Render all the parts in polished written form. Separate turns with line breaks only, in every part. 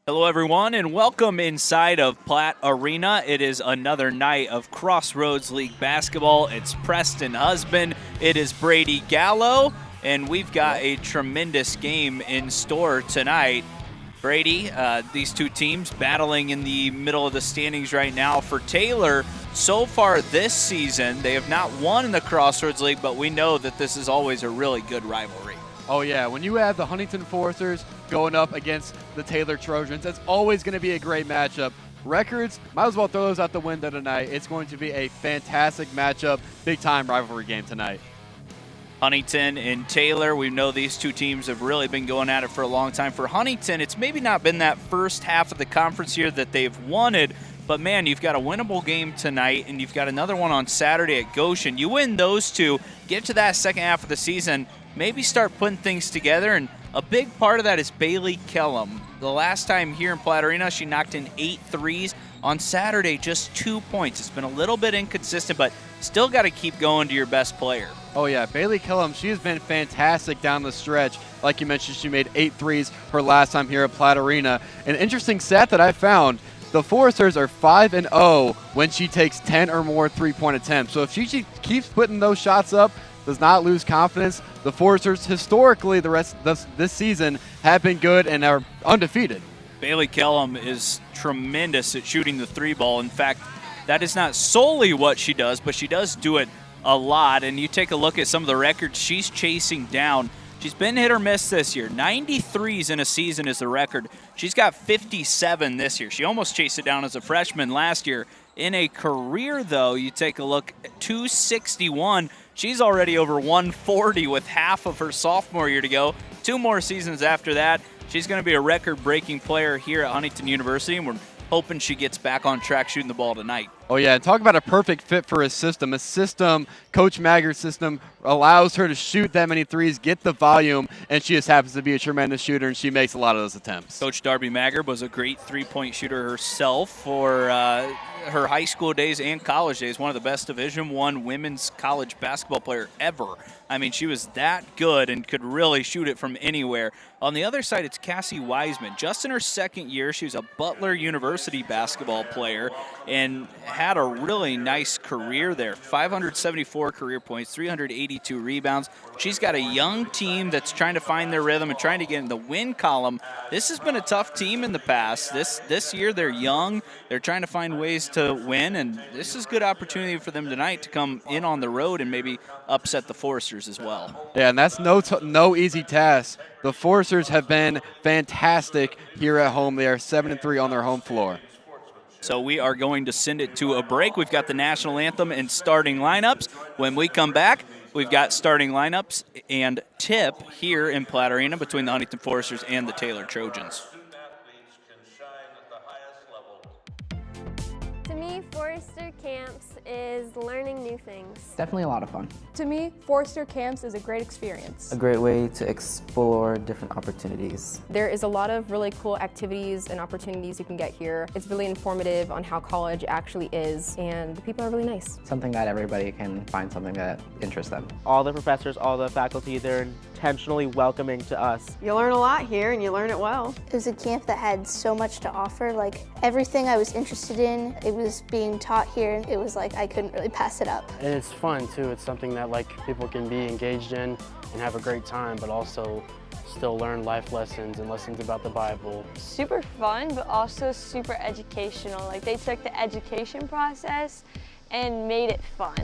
Hello, everyone, and welcome inside of Platte Arena. It is another night of Crossroads League basketball. It's Preston Husband, it is Brady Gallo, and we've got a tremendous game in store tonight. Brady, these two teams battling in the middle of the standings right now. For Taylor, so far this season, they have not won in the Crossroads League, but we know that this is always a really good rivalry.
Oh yeah, when you have the Huntington Foresters going up against the Taylor Trojans, it's always going to be a great matchup. Records, might as well throw those out the window tonight. It's going to be a fantastic matchup, big-time rivalry game tonight.
Huntington and Taylor, we know these two teams have really been going at it for a long time. For Huntington, it's maybe not been that first half of the conference year that they've wanted, but man, you've got a winnable game tonight, and you've got another one on Saturday at Goshen. You win those two, get to that second half of the season, maybe start putting things together, and a big part of that is Bailey Kellum. The last time here in Platte Arena, she knocked in 8 threes. On Saturday, just 2 points. It's been a little bit inconsistent, but still got to keep going to your best player.
Oh yeah, Bailey Kellum, she has been fantastic down the stretch. Like you mentioned, she made 8 threes her last time here at Platte Arena. An interesting stat that I found, the Foresters are 5-0 when she takes 10 or more three-point attempts. So if she keeps putting those shots up, does not lose confidence, the Foresters historically this season have been good and are undefeated.
Bailey Kellum is tremendous at shooting the three ball. In fact, that is not solely what she does, but she does do it a lot. And you take a look at some of the records she's chasing down. She's been hit or miss this year. 93s in a season is the record. She's got 57 this year. She almost chased it down as a freshman last year. In a career, though, you take a look at 261. She's already over 140 with half of her sophomore year to go. 2 more seasons after that. She's going to be a record-breaking player here at Huntington University, and we're hoping she gets back on track shooting the ball tonight.
Oh yeah, and talk about a perfect fit for a system. Coach Magger's system allows her to shoot that many threes, get the volume, and she just happens to be a tremendous shooter, and she makes a lot of those attempts.
Coach Darby Magger was a great three-point shooter herself for her high school days and college days. One of the best Division I women's college basketball player ever. I mean, she was that good and could really shoot it from anywhere. On the other side, it's Cassie Wiseman. Just in her second year, she was a Butler University basketball player and had a really nice career there. 574 career points, 382 rebounds. She's got a young team that's trying to find their rhythm and trying to get in the win column. This has been a tough team in the past. This year, they're young. They're trying to find ways to win, and this is a good opportunity for them tonight to come in on the road and maybe upset the Foresters as well.
Yeah, and that's no easy task. The Foresters have been fantastic here at home. They are 7-3 on their home floor.
So we are going to send it to a break. We've got the national anthem and starting lineups. When we come back, we've got starting lineups and tip here in Platte Arena between the Huntington Foresters and the Taylor Trojans.
To me, Forester Camps is learning new things.
Definitely a lot of fun.
To me, Forester Camps is a great experience.
A great way to explore different opportunities.
There is a lot of really cool activities and opportunities you can get here. It's really informative on how college actually is, and the people are really nice.
Something that everybody can find something that interests them.
All the professors, all the faculty, they're intentionally welcoming to us.
You learn a lot here and you learn it well.
It was a camp that had so much to offer. Like everything I was interested in, it was being taught here. It was like I couldn't really pass it up.
And it's fun too. It's something that like people can be engaged in and have a great time, but also still learn life lessons and lessons about the Bible.
Super fun, but also super educational. Like they took the education process and made it fun.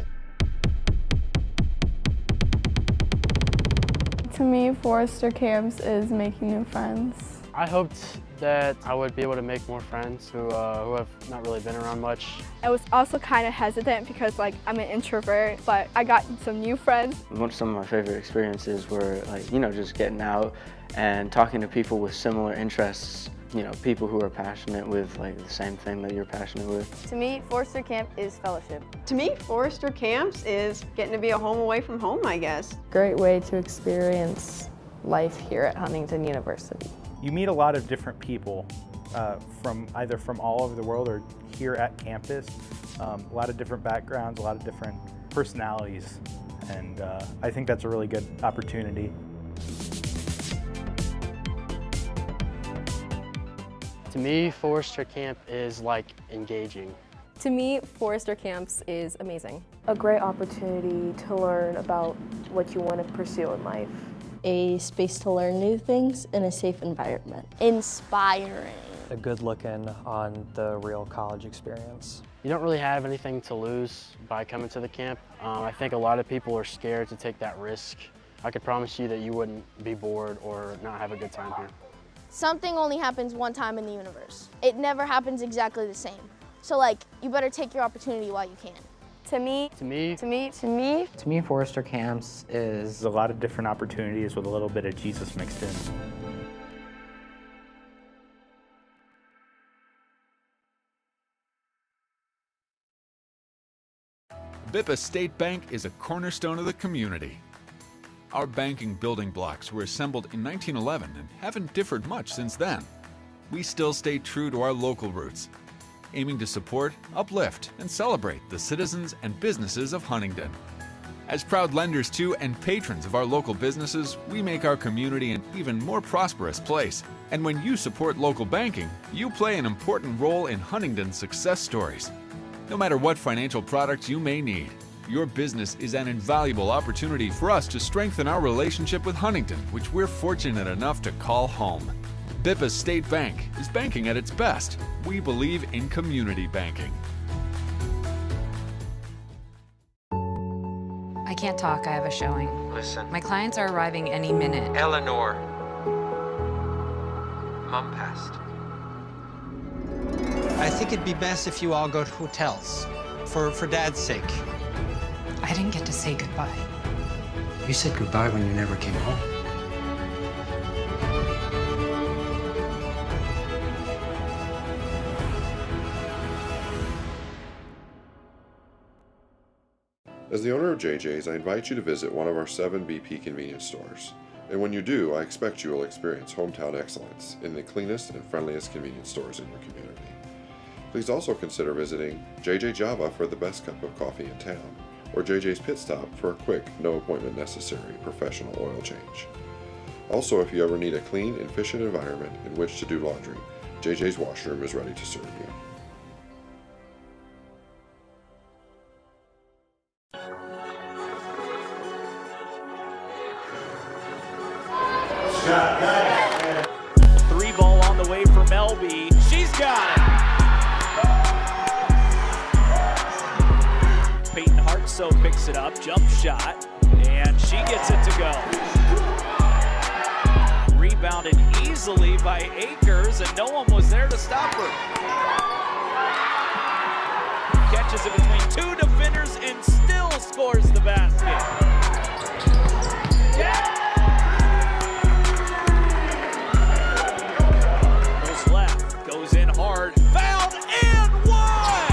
To me, Forester Camps is making new friends.
I hoped that I would be able to make more friends who have not really been around much.
I was also kind of hesitant because I'm an introvert, but I got some new friends.
Some of my favorite experiences were just getting out and talking to people with similar interests. People who are passionate with the same thing that you're passionate with.
To me, Forester Camp is fellowship. To me, Forester Camps is getting to be a home away from home, I guess.
Great way to experience life here at Huntington University.
You meet a lot of different people either from all over the world or here at campus. A lot of different backgrounds, a lot of different personalities, and I think that's a really good opportunity.
To me, Forester Camp is like engaging.
To me, Forester Camps is amazing.
A great opportunity to learn about what you want to pursue in life.
A space to learn new things in a safe environment.
Inspiring.
A good look in on the real college experience.
You don't really have anything to lose by coming to the camp. I think a lot of people are scared to take that risk. I could promise you that you wouldn't be bored or not have a good time here.
Something only happens one time in the universe. It never happens exactly the same. So like, you better take your opportunity while you can.
To me,
Forester Camps is
There's a lot of different opportunities with a little bit of Jesus mixed in.
Bippa State Bank is a cornerstone of the community. Our banking building blocks were assembled in 1911 and haven't differed much since then. We still stay true to our local roots, aiming to support, uplift, and celebrate the citizens and businesses of Huntington. As proud lenders to and patrons of our local businesses, we make our community an even more prosperous place. And when you support local banking, you play an important role in Huntington's success stories. No matter what financial products you may need, your business is an invaluable opportunity for us to strengthen our relationship with Huntington, which we're fortunate enough to call home. Bippa State Bank is banking at its best. We believe in community banking.
I can't talk, I have a showing.
Listen.
My clients are arriving any minute.
Eleanor. Mom passed.
I think it'd be best if you all go to hotels, for Dad's sake.
I didn't get to say goodbye.
You said goodbye when you never came home.
As the owner of JJ's, I invite you to visit one of our 7 BP convenience stores. And when you do, I expect you will experience hometown excellence in the cleanest and friendliest convenience stores in your community. Please also consider visiting JJ Java for the best cup of coffee in town, or JJ's Pit Stop for a quick, no appointment necessary professional oil change. Also, if you ever need a clean and efficient environment in which to do laundry, JJ's washroom is ready to serve you.
Three ball on the way for Melby. She's got it. Peyton Hartsoe picks it up, jump shot, and she gets it to go. Rebounded easily by Akers, and no one was there to stop her. Catches it between 2 defenders and still scores the basket. Yeah! Goes in hard, fouled, and one!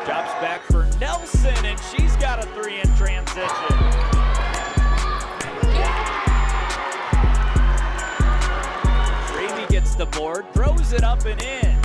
Drops back for Nelson, and she's got a 3 in transition. Raby gets the board, throws it up and in.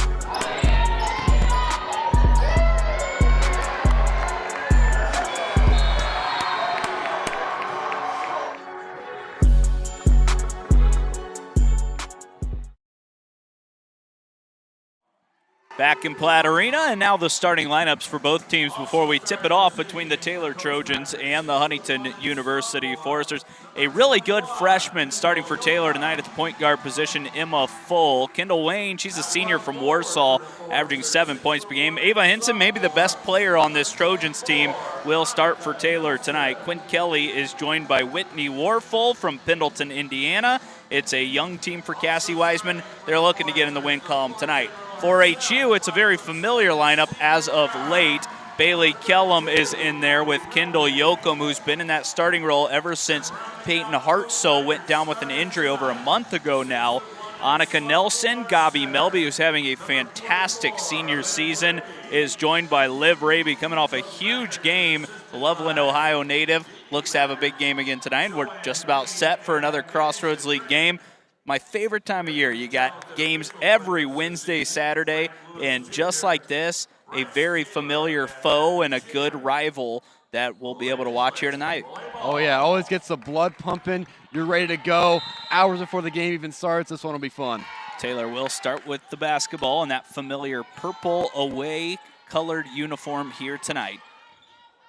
Back in Platt Arena, and now the starting lineups for both teams before we tip it off between the Taylor Trojans and the Huntington University Foresters. A really good freshman starting for Taylor tonight at the point guard position, Emma Full. Kendall Wayne, she's a senior from Warsaw, averaging 7 points per game. Ava Hinson, maybe the best player on this Trojans team, will start for Taylor tonight. Quinn Kelly is joined by Whitney Warful from Pendleton, Indiana. It's a young team for Cassie Wiseman. They're looking to get in the win column tonight. For HU, it's a very familiar lineup as of late. Bailey Kellum is in there with Kendall Yoakum, who's been in that starting role ever since Peyton Hartsoe went down with an injury over a month ago now. Annika Nelson, Gabi Melby, who's having a fantastic senior season, is joined by Liv Raby, coming off a huge game. The Loveland, Ohio native looks to have a big game again tonight. We're just about set for another Crossroads League game. My favorite time of year. You got games every Wednesday, Saturday, and just like this, a very familiar foe and a good rival that we'll be able to watch here tonight.
Oh yeah, always gets the blood pumping. You're ready to go. Hours before the game even starts, this one will be fun.
Taylor will start with the basketball in that familiar purple away colored uniform here tonight.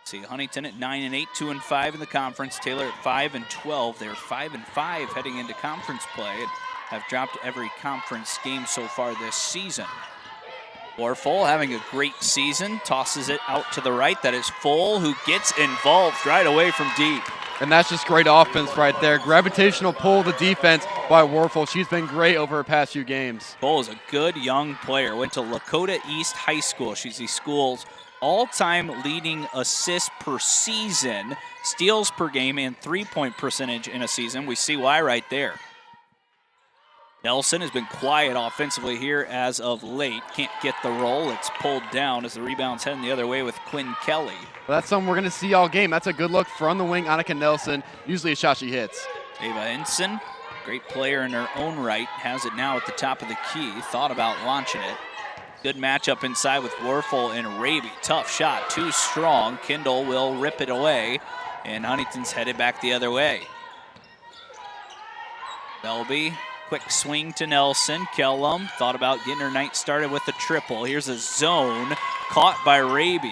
See Huntington at 9-8, 2-5 in the conference. Taylor at 5-12. They're 5-5 heading into conference play and have dropped every conference game so far this season. Warfel having a great season, tosses it out to the right. That is Full, who gets involved right away from deep.
And that's just great offense right there. Gravitational pull the defense by Warfel. She's been great over her past few games.
Full is a good young player. Went to Lakota East High School. She's the school's all-time leading assists per season, steals per game, and three-point percentage in a season. We see why right there. Nelson has been quiet offensively here as of late. Can't get the roll. It's pulled down as the rebound's heading the other way with Quinn Kelly.
Well, that's something we're going to see all game. That's a good look from the wing, Annika Nelson. Usually a shot she hits.
Ava Ensign, great player in her own right, has it now at the top of the key. Thought about launching it. Good matchup inside with Warfel and Raby. Tough shot, too strong. Kendall will rip it away, and Huntington's headed back the other way. Belby. Quick swing to Nelson. Kellum thought about getting her night started with a triple. Here's a zone caught by Raby.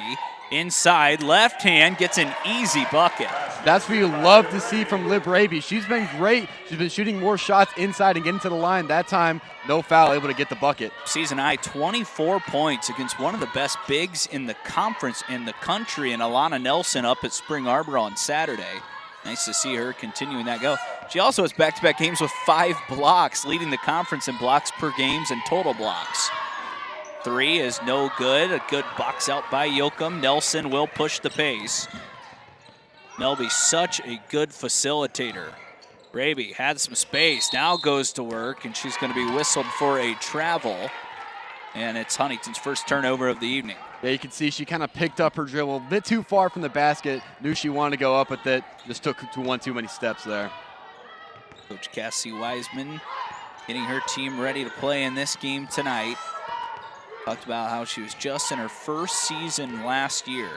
Inside, left hand, gets an easy bucket.
That's what you love to see from Lib Raby. She's been great. She's been shooting more shots inside and getting to the line. That time, no foul, able to get the bucket.
Season high, 24 points against one of the best bigs in the conference in the country, and Alana Nelson up at Spring Arbor on Saturday. Nice to see her continuing that go. She also has back-to-back games with 5 blocks, leading the conference in blocks per games and total blocks. 3 is no good. A good box out by Yoakum. Nelson will push the pace. Melby, such a good facilitator. Raby had some space, now goes to work, and she's going to be whistled for a travel. And it's Huntington's first turnover of the evening.
Yeah, you can see she kind of picked up her dribble a bit too far from the basket. Knew she wanted to go up with it. Just took one too many steps there.
Coach Cassie Wiseman getting her team ready to play in this game tonight. Talked about how she was just in her first season last year.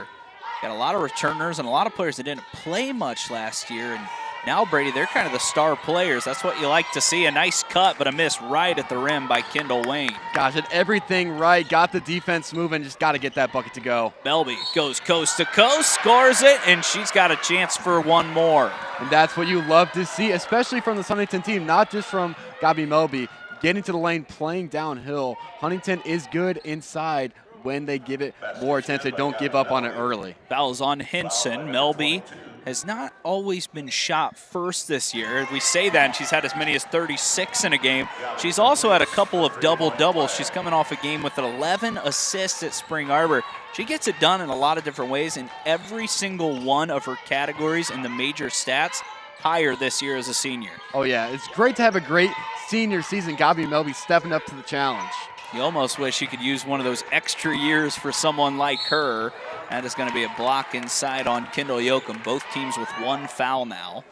Got a lot of returners and a lot of players that didn't play much last year. And now, Brady, they're kind of the star players. That's what you like to see. A nice cut, but a miss right at the rim by Kendall Wayne.
Gosh, did everything right. Got the defense moving. Just got to get that bucket to go.
Belby goes coast to coast, scores it, and she's got a chance for one more.
And that's what you love to see, especially from the Huntington team, not just from Gabi Melby. Getting to the lane, playing downhill. Huntington is good inside when they give it more attempts. They don't give up on it early.
Foul's on Henson. Melby has not always been shot first this year. We say that, and she's had as many as 36 in a game. She's also had a couple of double-doubles. She's coming off a game with 11 assists at Spring Arbor. She gets it done in a lot of different ways, in every single one of her categories in the major stats, higher this year as a senior.
Oh, yeah. It's great to have a great senior season. Gabi Melby stepping up to the challenge.
You almost wish you could use one of those extra years for someone like her. That is going to be a block inside on Kendall Yoakum. Both teams with 1 foul now.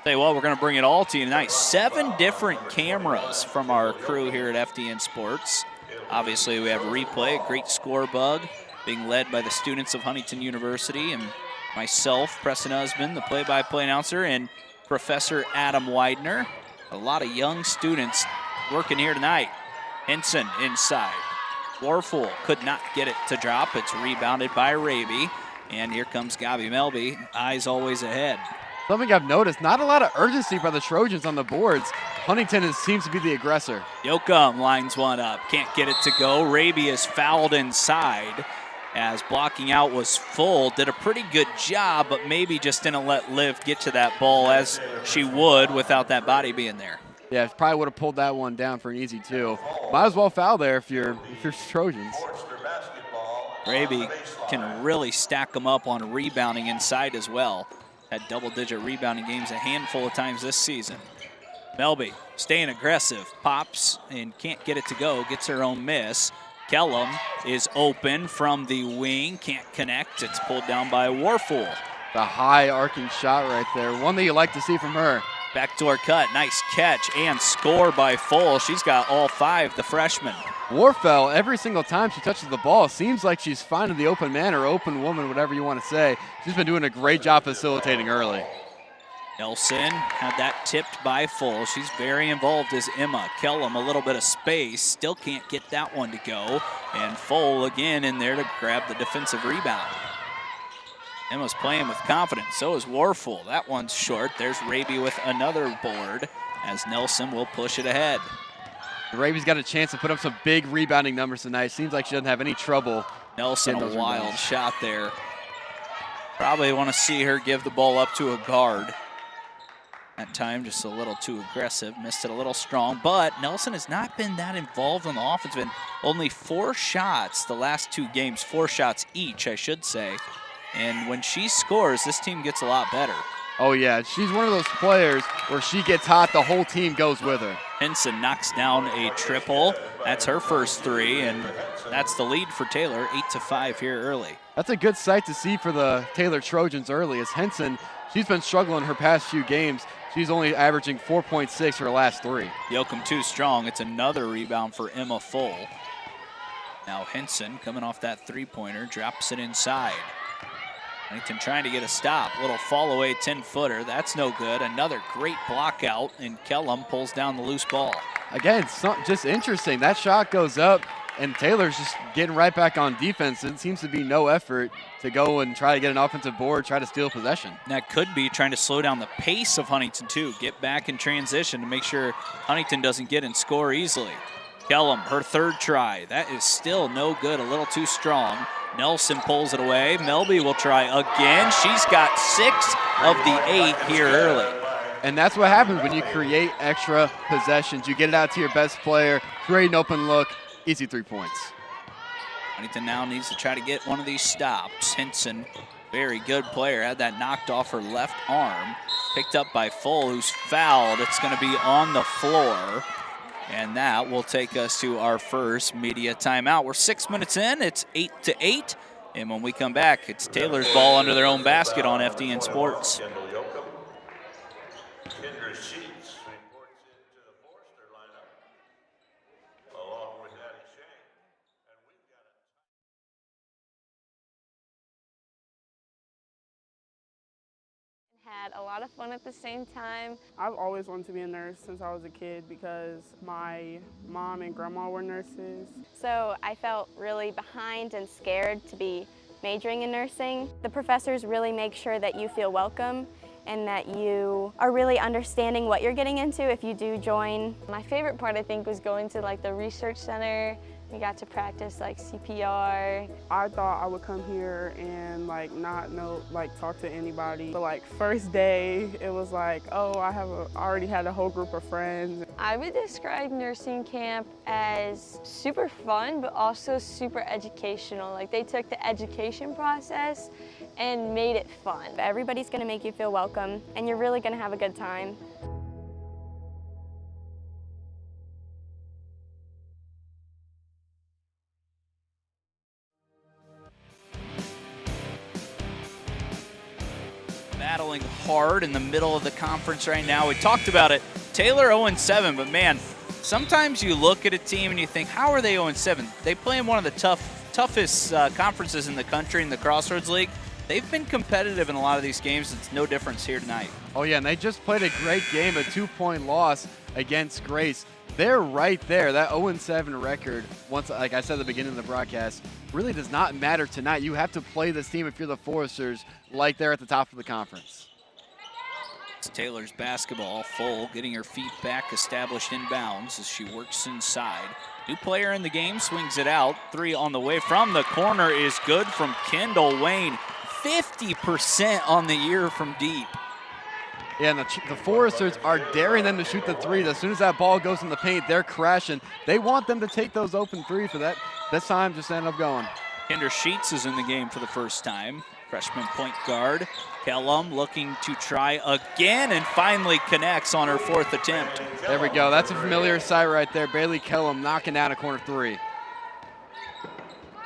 Tell you what, we're going to bring it all to you tonight. 7 different cameras from our crew here at FDN Sports. Obviously, we have replay, a great score bug, being led by the students of Huntington University, and myself, Preston Husband, the play-by-play announcer, and Professor Adam Widener. A lot of young students working here tonight. Henson inside. Warfel could not get it to drop. It's rebounded by Raby. And here comes Gabi Melby. Eyes always ahead.
Something I've noticed, not a lot of urgency by the Trojans on the boards. Huntington seems to be the aggressor.
Yoakum lines one up. Can't get it to go. Raby is fouled inside as blocking out was Full. Did a pretty good job, but maybe just didn't let Liv get to that ball as she would without that body being there.
Yeah, probably would have pulled that one down for an easy 2. Might as well foul there if you're Trojans.
Raby can really stack them up on rebounding inside as well. Had double-digit rebounding games a handful of times this season. Melby staying aggressive, pops and can't get it to go, gets her own miss. Kellum is open from the wing, can't connect. It's pulled down by Warfel.
The high arcing shot right there, one that you like to see from her.
Backdoor cut, nice catch, and score by Full. She's got all 5, the freshman.
Warfel, every single time she touches the ball, seems like she's finding the open man or open woman, whatever you want to say. She's been doing a great job facilitating early.
Nelson had that tipped by Full. She's very involved as Emma. Kellum, a little bit of space, still can't get that one to go. And Full again in there to grab the defensive rebound. Emma's playing with confidence, so is Warful. That one's short. There's Raby with another board as Nelson will push it ahead.
Raby's got a chance to put up some big rebounding numbers tonight. Seems like she doesn't have any trouble.
Nelson, a wild shot there. Probably want to see her give the ball up to a guard. That time just a little too aggressive, missed it a little strong, but Nelson has not been that involved on the offense. Been only 4 shots the last 2 games, 4 shots each, I should say. And when she scores, this team gets a lot better.
Oh yeah, she's one of those players where she gets hot, the whole team goes with her.
Henson knocks down a triple. That's her first 3, and that's the lead for Taylor, 8-5 here early.
That's a good sight to see for the Taylor Trojans early, as Henson, she's been struggling her past few games. She's only averaging 4.6 her last 3.
Yoakum too strong. It's another rebound for Emma Full. Now Henson coming off that 3-pointer, drops it inside. Huntington trying to get a stop. Little fall away 10-footer. That's no good. Another great block out, and Kellum pulls down the loose ball.
Again, just interesting. That shot goes up, and Taylor's just getting right back on defense. It seems to be no effort to go and try to get an offensive board, try to steal possession.
That could be trying to slow down the pace of Huntington too. Get back in transition to make sure Huntington doesn't get and score easily. Kellum, her 3rd try. That is still no good, a little too strong. Nelson pulls it away. Melby will try again. She's got 6 of the 8 here early.
And that's what happens when you create extra possessions. You get it out to your best player, create an open look, easy 3 points.
Huntington now needs to try to get one of these stops. Henson, very good player, had that knocked off her left arm. Picked up by Full, who's fouled. It's going to be on the floor. And that will take us to our first media timeout. We're 6 minutes in. It's 8-8. And when we come back, it's Taylor's ball under their own basket on FDN Sports.
Had a lot of fun at the same time.
I've always wanted to be a nurse since I was a kid because my mom and grandma were nurses.
So I felt really behind and scared to be majoring in nursing. The professors really make sure that you feel welcome and that you are really understanding what you're getting into if you do join.
My favorite part, I think, was going to like the research center. We got to practice like CPR.
I thought I would come here and not know, talk to anybody. But first day, it was like, oh, I already had a whole group of friends.
I would describe nursing camp as super fun, but also super educational. Like they took the education process and made it fun.
Everybody's gonna make you feel welcome, and you're really gonna have a good time.
Battling hard in the middle of the conference right now. We talked about it. Taylor 0-7, but man, sometimes you look at a team and you think, how are they 0-7? They play in one of the toughest conferences in the country in the Crossroads League. They've been competitive in a lot of these games. It's no difference here tonight.
Oh yeah, and they just played a great game, a 2-point loss against Grace. They're right there. That 0-7 record, once, like I said at the beginning of the broadcast, really does not matter tonight. You have to play this team if you're the Foresters, like they're at the top of the conference.
It's Taylor's basketball. Full, getting her feet back, established in bounds as she works inside. New player in the game, swings it out. 3 on the way from the corner is good from Kendall Wayne. 50% on the year from deep.
Yeah, and the Foresters are daring them to shoot the 3. As soon as that ball goes in the paint, they're crashing. They want them to take those open 3s for that. This time, just end up going.
Kendra Sheets is in the game for the first time. Freshman point guard. Kellum looking to try again and finally connects on her 4th attempt.
There we go. That's a familiar sight right there. Bailey Kellum knocking down a corner 3.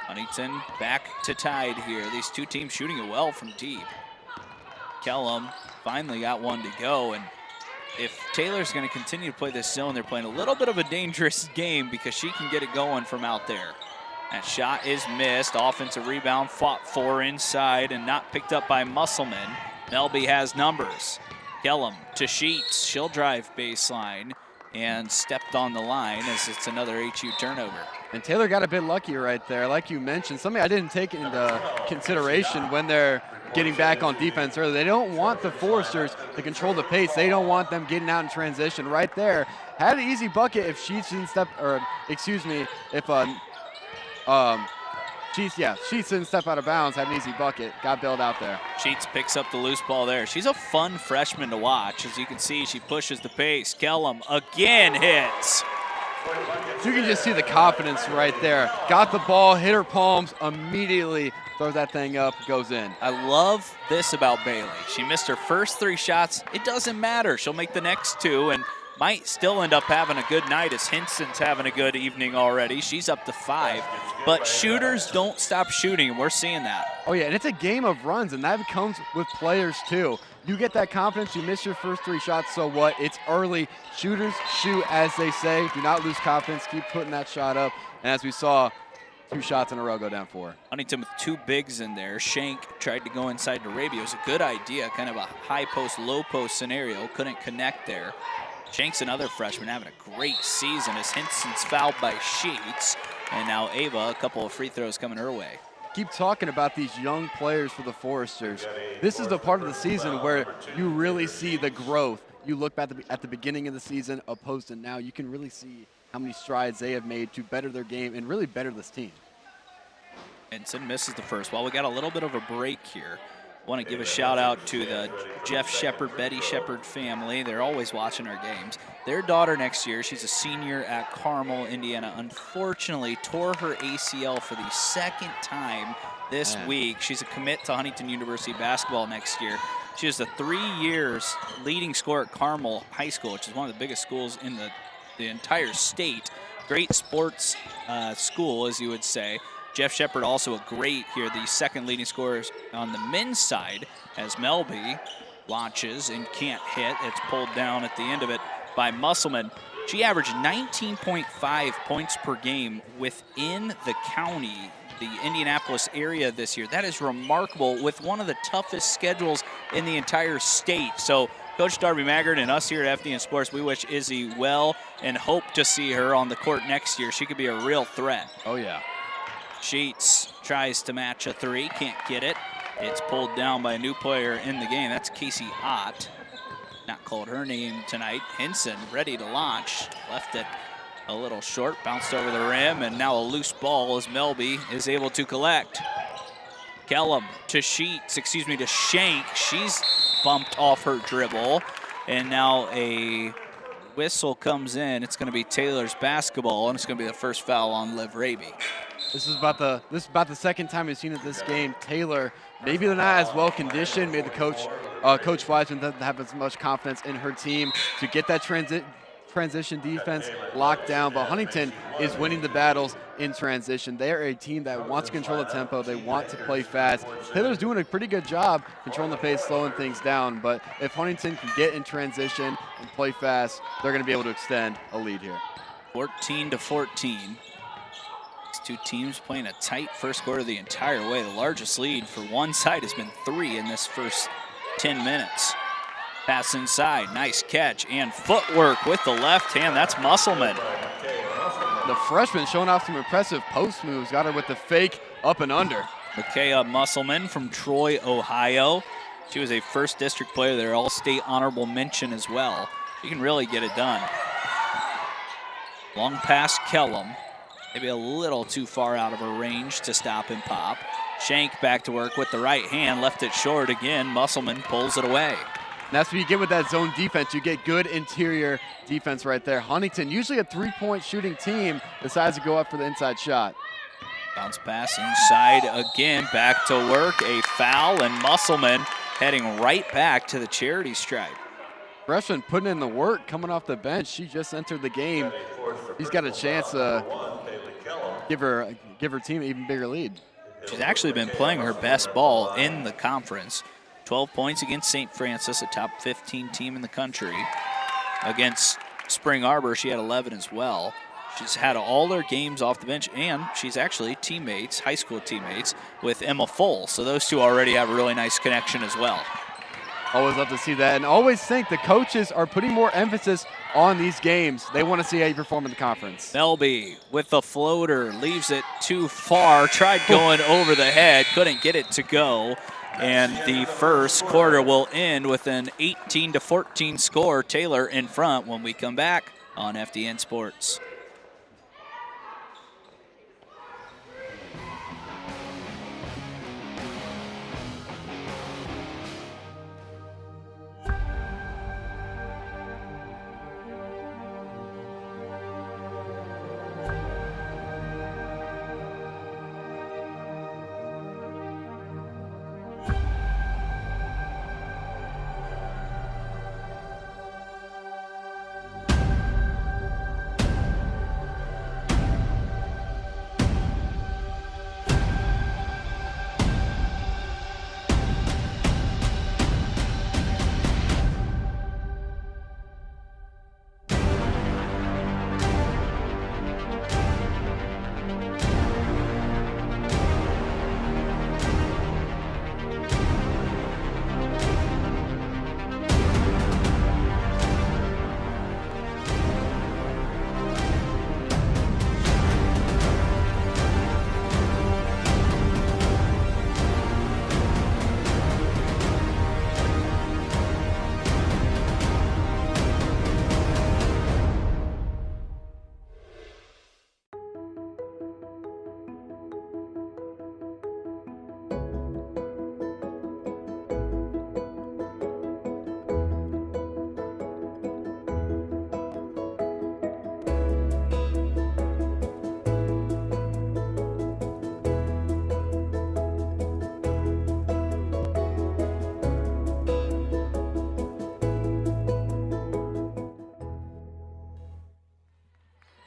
Huntington back to tied here. These two teams shooting it well from deep. Kellum finally got one to go, and if Taylor's going to continue to play this zone, they're playing a little bit of a dangerous game because she can get it going from out there. That shot is missed. Offensive rebound, fought for inside and not picked up by Musselman. Melby has numbers. Kellum to Sheets. She'll drive baseline and stepped on the line as it's another HU turnover.
And Taylor got a bit lucky right there. Like you mentioned, something I didn't take into consideration when they're getting back on defense early. They don't want the Foresters to control the pace. They don't want them getting out in transition. Right there, had an easy bucket if Sheets didn't step, or excuse me, if Sheets didn't step out of bounds, had an easy bucket, got bailed out there.
Sheets picks up the loose ball there. She's a fun freshman to watch. As you can see, she pushes the pace. Kellum again hits.
You can just see the confidence right there. Got the ball, hit her palms, immediately throws that thing up, goes in.
I love this about Bailey. She missed her first 3 shots. It doesn't matter. She'll make the next 2 and might still end up having a good night, as Hinson's having a good evening already. She's up to 5. But shooters don't stop shooting, and we're seeing that.
Oh, yeah, and it's a game of runs, and that comes with players, too. You get that confidence, you miss your first 3 shots, so what? It's early. Shooters shoot, as they say. Do not lose confidence. Keep putting that shot up. And as we saw, 2 shots in a row go down 4.
Huntington with 2 bigs in there. Shank tried to go inside to Arabia. It was a good idea, kind of a high post, low post scenario. Couldn't connect there. Shank's another freshman having a great season as Hinson's fouled by Sheets. And now Ava, a couple of free throws coming her way.
Keep talking about these young players for the Foresters. This is the part of the season where you really see the growth. You look back at the beginning of the season opposed to now, you can really see how many strides they have made to better their game and really better this team.
Hinson misses the first. While we got a little bit of a break here, I want to give a shout out to the Jeff Shepard, Betty Shepard family. They're always watching our games. Their daughter next year, she's a senior at Carmel, Indiana, unfortunately tore her ACL for the 2nd time this week. She's a commit to Huntington University basketball next year. She was the 3 years leading scorer at Carmel High School, which is one of the biggest schools in the entire state. Great sports school, as you would say. Jeff Shepard also a great here, the 2nd leading scorer on the men's side, as Melby launches and can't hit. It's pulled down at the end of it by Musselman. She averaged 19.5 points per game within the county, the Indianapolis area this year. That is remarkable with one of the toughest schedules in the entire state. So Coach Darby Maggard and us here at FDN Sports, we wish Izzy well and hope to see her on the court next year. She could be a real threat.
Oh, yeah.
Sheets tries to match a 3, can't get it. It's pulled down by a new player in the game. That's Casey Ott. Not called her name tonight. Hinson ready to launch. Left it a little short, bounced over the rim, and now a loose ball as Melby is able to collect. Kellum to Sheets, to Shank. She's bumped off her dribble, and now a whistle comes in. It's going to be Taylor's basketball, and it's going to be the first foul on Liv Raby.
This is about the 2nd time we've seen it this game. Taylor, maybe they're not as well conditioned. Maybe the Coach Wiseman doesn't have as much confidence in her team to get that transition defense locked down. But Huntington is winning the battles in transition. They are a team that wants to control the tempo. They want to play fast. Taylor's doing a pretty good job controlling the pace, slowing things down. But if Huntington can get in transition and play fast, they're going to be able to extend a lead here.
14-14. 2 teams playing a tight first quarter the entire way. The largest lead for one side has been 3 in this first 10 minutes. Pass inside, nice catch, and footwork with the left hand. That's Musselman.
The freshman showing off some impressive post moves. Got her with the fake up and under.
Micaiah Musselman from Troy, Ohio. She was a first district player there, all-state honorable mention as well. She can really get it done. Long pass, Kellum. Maybe a little too far out of her range to stop and pop. Shank back to work with the right hand, left it short again. Musselman pulls it away.
And that's what you get with that zone defense. You get good interior defense right there. Huntington, usually a 3-point shooting team, decides to go up for the inside shot.
Bounce pass inside again, back to work, a foul, and Musselman heading right back to the charity stripe.
Freshman putting in the work, coming off the bench. She just entered the game. He's got a chance to give her team an even bigger lead.
She's actually been playing her best ball in the conference. 12 points against St. Francis, a top 15 team in the country. against Spring Arbor, she had 11 as well. She's had all her games off the bench, and she's actually teammates, high school teammates, with Emma Full. So those two already have a really nice connection as well.
Always love to see that, and always think the coaches are putting more emphasis on these games. They want to see how you perform in the conference.
Melby with the floater, leaves it too far, tried going over the head, couldn't get it to go. And the first quarter will end with an 18-14 score. Taylor in front when we come back on FDN Sports.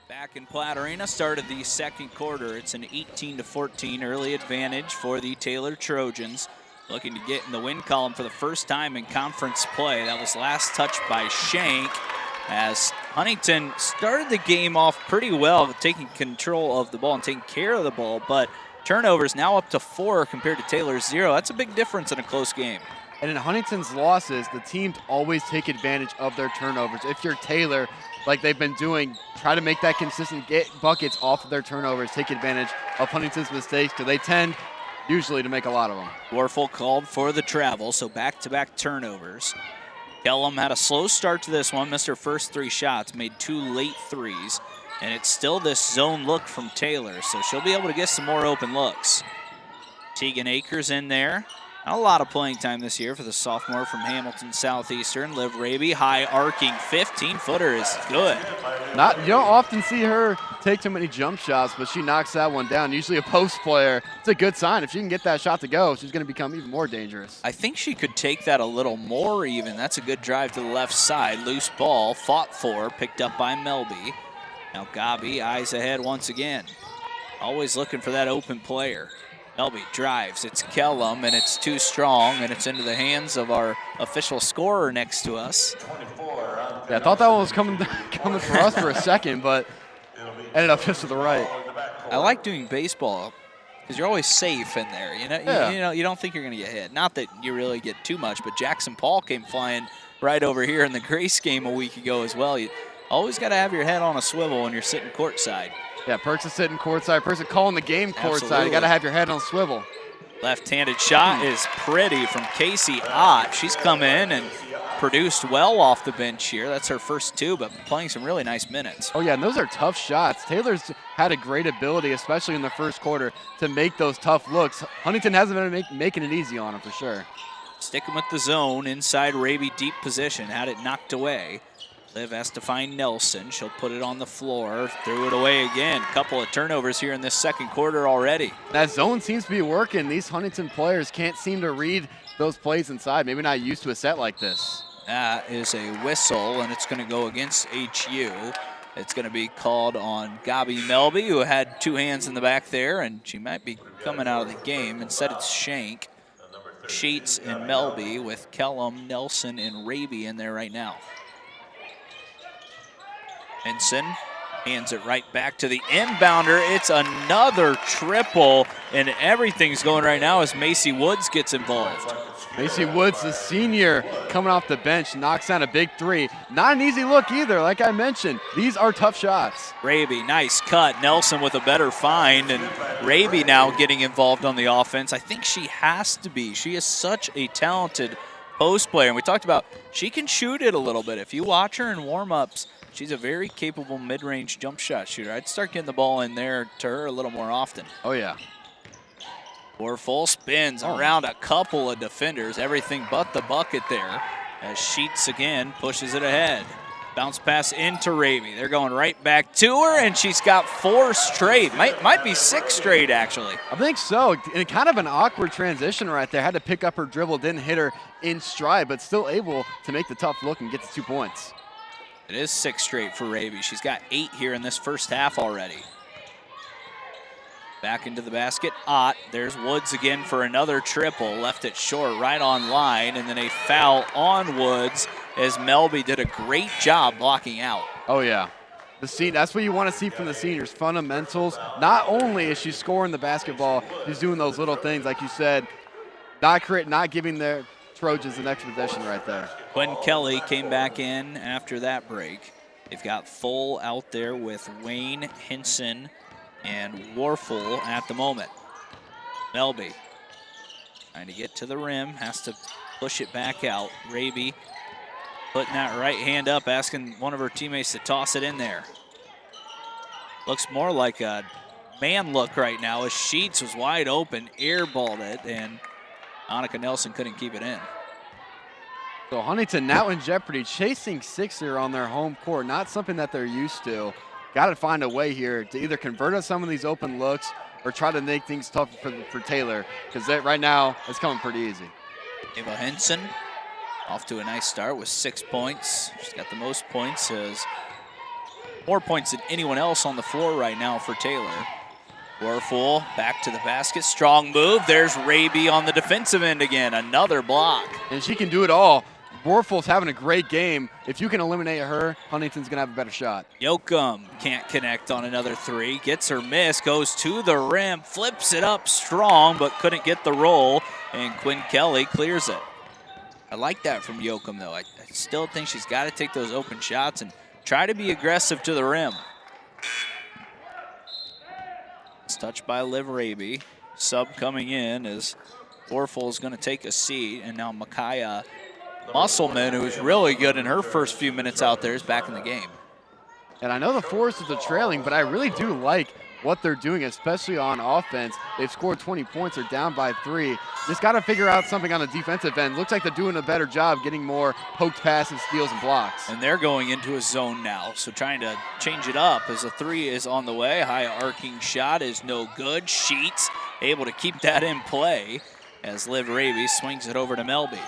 Back in Platte Arena, started the second quarter. It's an 18-14 early advantage for the Taylor Trojans. Looking to get in the win column for the first time in conference play. That was last touched by Shank, as Huntington started the game off pretty well, taking control of the ball and taking care of the ball, but turnovers now up to 4 compared to Taylor's 0. That's a big difference in a close game.
And in Huntington's losses, the teams always take advantage of their turnovers. If you're Taylor, like they've been doing, try to make that consistent, get buckets off of their turnovers, take advantage of Huntington's mistakes, because they tend usually to make a lot of them.
Warfel called for the travel, so back-to-back turnovers. Kellum had a slow start to this one, missed her first 3 shots, made 2 late threes, and it's still this zone look from Taylor, so she'll be able to get some more open looks. Tegan Akers in there. Not a lot of playing time this year for the sophomore from Hamilton Southeastern. Liv Raby, high arcing 15-footer is good.
You don't often see her take too many jump shots, but she knocks that one down. Usually a post player, it's a good sign. If she can get that shot to go, she's going to become even more dangerous.
I think she could take that a little more even. That's a good drive to the left side. Loose ball, fought for, picked up by Melby. Now Gabi, eyes ahead once again. Always looking for that open player. Melby drives, it's Kellum, and it's too strong, and it's into the hands of our official scorer next to us.
Yeah, I thought that one was coming for us for a second, but ended up just to the right.
I like doing baseball because you're always safe in there. You don't think you're going to get hit. Not that you really get too much, but Jackson Paul came flying right over here in the Grace game a week ago as well. You always got to have your head on a swivel when you're sitting courtside.
Yeah, Perks is sitting courtside. Perks is calling the game courtside. You got to have your head on swivel.
Left-handed shot is pretty from Casey Ott. She's come in and produced well off the bench here. That's her first 2, but playing some really nice minutes.
Oh, yeah, and those are tough shots. Taylor's had a great ability, especially in the first quarter, to make those tough looks. Huntington hasn't been making it easy on him for sure.
Sticking with the zone, inside Raby, deep position, had it knocked away. Liv has to find Nelson. She'll put it on the floor, threw it away again. Couple of turnovers here in this second quarter already.
That zone seems to be working. These Huntington players can't seem to read those plays inside. Maybe not used to a set like this.
That is a whistle, and it's going to go against HU. It's going to be called on Gabi Melby, who had 2 hands in the back there, and she might be coming out of the game. Instead, it's Shank, Sheets, and Melby with Kellum, Nelson, and Raby in there right now. Henson hands it right back to the inbounder. It's another triple, and everything's going right now as Macy Woods gets involved.
Macy Woods, the senior, coming off the bench, knocks down a big three. Not an easy look either, like I mentioned. These are tough shots.
Raby, nice cut. Nelson with a better find, and Raby now getting involved on the offense. I think she has to be. She is such a talented post player, and we talked about she can shoot it a little bit. If you watch her in warm-ups, she's a very capable mid-range jump shot shooter. I'd start getting the ball in there to her a little more often.
Oh, yeah.
Full spins around a couple of defenders, everything but the bucket there, as Sheets again pushes it ahead. Bounce pass into Raby. They're going right back to her, and she's got 4 straight. Might be 6 straight, actually.
I think so. And kind of an awkward transition right there. Had to pick up her dribble, didn't hit her in stride, but still able to make the tough look and get the 2 points.
It is 6 straight for Raby. She's got 8 here in this first half already. Back into the basket, Ott. There's Woods again for another triple. Left it short, right on line, and then a foul on Woods as Melby did a great job blocking out.
Oh, yeah. That's what you want to see from the seniors, fundamentals. Not only is she scoring the basketball, she's doing those little things, like you said, not giving their Trojans an extra possession right there.
Quinn Kelly came back in after that break. They've got full out there with Wayne, Hinson, and Warfel at the moment. Melby trying to get to the rim, has to push it back out. Raby putting that right hand up, asking one of her teammates to toss it in there. Looks more like a man look right now as Sheets was wide open, airballed it, and Annika Nelson couldn't keep it in.
So Huntington now in jeopardy, chasing 6 here on their home court, not something that they're used to. Got to find a way here to either convert on some of these open looks or try to make things tough for Taylor, because right now it's coming pretty easy.
Ava Henson off to a nice start with 6 points. She's got the most points, more points than anyone else on the floor right now for Taylor. Warfel back to the basket, strong move. There's Raby on the defensive end again, another block.
And she can do it all. Warfel's having a great game. If you can eliminate her, Huntington's gonna have a better shot.
Yoakum can't connect on another 3, gets her miss, goes to the rim, flips it up strong, but couldn't get the roll, and Quinn Kelly clears it. I like that from Yoakum, though. I still think she's got to take those open shots and try to be aggressive to the rim. It's touched by Liv Raby. Sub coming in as Warfel is going to take a seat, and now Micaiah Musselman, who was really good in her first few minutes out there, is back in the game.
And I know the Foresters are trailing, but I really do like what they're doing, especially on offense. They've scored 20 points, they're down by 3. Just got to figure out something on the defensive end. Looks like they're doing a better job getting more poked passes, steals, and blocks.
And they're going into a zone now, so trying to change it up as a 3 is on the way. High arcing shot is no good. Sheets able to keep that in play as Liv Raby swings it over to Melby.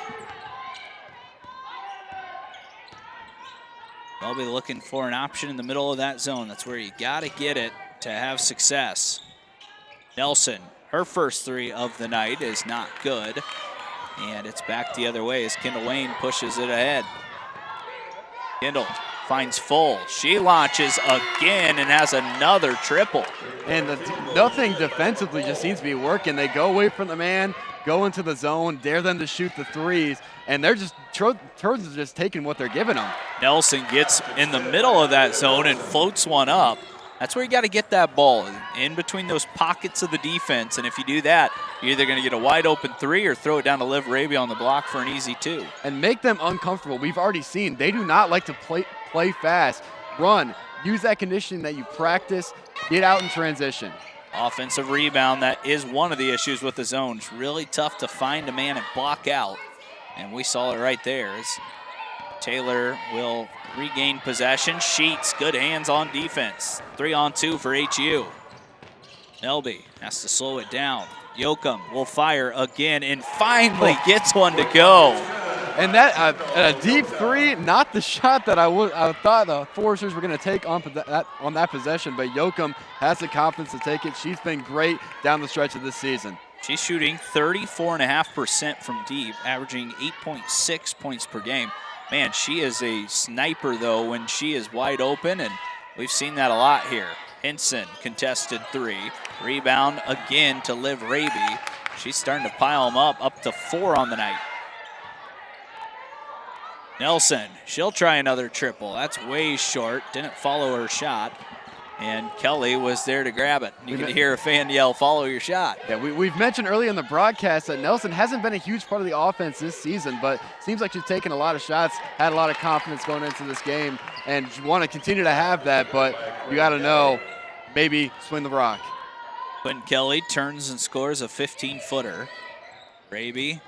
Melby looking for an option in the middle of that zone. That's where you got to get it to have success. Nelson, her first 3 of the night is not good. And it's back the other way as Kendall Wayne pushes it ahead. Kendall finds Full. She launches again and has another triple.
And nothing defensively just seems to be working. They go away from the man, go into the zone, dare them to shoot the 3s, and they're just, Trojans are just taking what they're giving them.
Nelson gets in the middle of that zone and floats one up. That's where you got to get that ball, in between those pockets of the defense. And if you do that, you're either going to get a wide open 3 or throw it down to Liv Raby on the block for an easy 2.
And make them uncomfortable. We've already seen they do not like to play fast, run, use that conditioning that you practice, get out in transition.
Offensive rebound, that is one of the issues with the zone. It's really tough to find a man and block out. And we saw it right there as Taylor will regain possession. Sheets, good hands on defense. 3-on-2 for HU. Melby has to slow it down. Yoakum will fire again and finally gets one to go.
And that a deep 3, not the shot that I thought the Foresters were going to take on that possession, but Yoakum has the confidence to take it. She's been great down the stretch of this season.
She's shooting 34.5% from deep, averaging 8.6 points per game. Man, she is a sniper, though, when she is wide open, and we've seen that a lot here. Hinson, contested 3. Rebound again to Liv Raby. She's starting to pile them up to 4 on the night. Nelson, she'll try another triple. That's way short, didn't follow her shot. And Kelly was there to grab it. You can hear a fan yell, follow your shot.
Yeah, we've mentioned earlier in the broadcast that Nelson hasn't been a huge part of the offense this season, but seems like she's taken a lot of shots, had a lot of confidence going into this game, and you want to continue to have that, but you got to know, maybe swing the rock.
Quinn Kelly turns and scores a 15-footer. Raby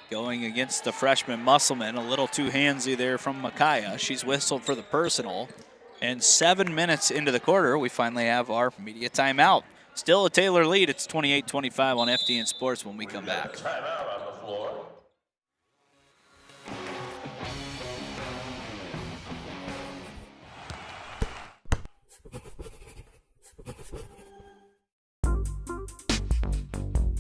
going against the freshman Musselman, a little too handsy there from Micaiah. She's whistled for the personal. And 7 minutes into the quarter, we finally have our media timeout. Still a Taylor lead. It's 28-25 on FDN Sports when we come back.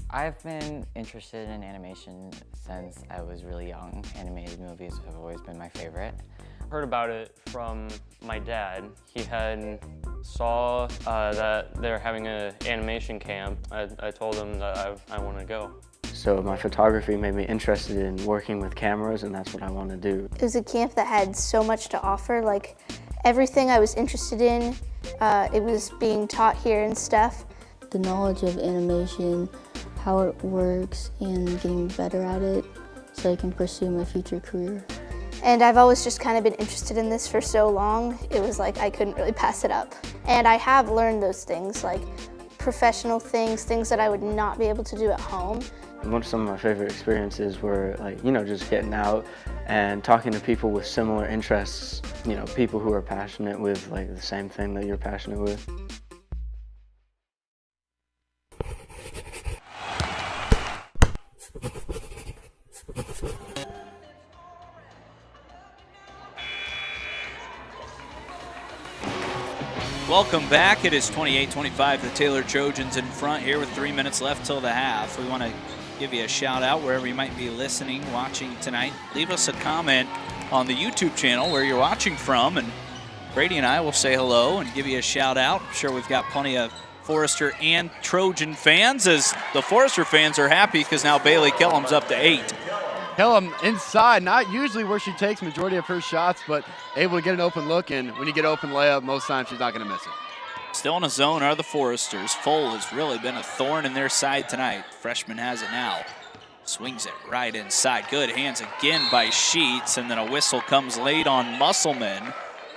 I've been interested in animation since I was really young. Animated movies have always been my favorite.
Heard about it from my dad. He had saw that they're having an animation camp. I told him that I want to go.
So my photography made me interested in working with cameras, and that's what I want to do.
It was a camp that had so much to offer, like everything I was interested in, it was being taught here and stuff.
The knowledge of animation, how it works, and getting better at it so I can pursue my future career.
And I've always just kind of been interested in this for so long, it was like I couldn't really pass it up. And I have learned those things, like professional things, things that I would not be able to do at home.
Some of my favorite experiences were just getting out and talking to people with similar interests, people who are passionate with the same thing that you're passionate with.
Welcome back. It is 28-25. The Taylor Trojans in front here with 3 minutes left till the half. We want to give you a shout out wherever you might be listening, watching tonight. Leave us a comment on the YouTube channel where you're watching from, and Brady and I will say hello and give you a shout out. I'm sure we've got plenty of Forester and Trojan fans, as the Forester fans are happy because now Bailey Kellum's up to 8.
Kellum inside, not usually where she takes majority of her shots, but able to get an open look, and when you get open layup, most times she's not going to miss it.
Still in a zone are the Foresters. Foal has really been a thorn in their side tonight. Freshman has it now. Swings it right inside. Good hands again by Sheets, and then a whistle comes late on Musselman.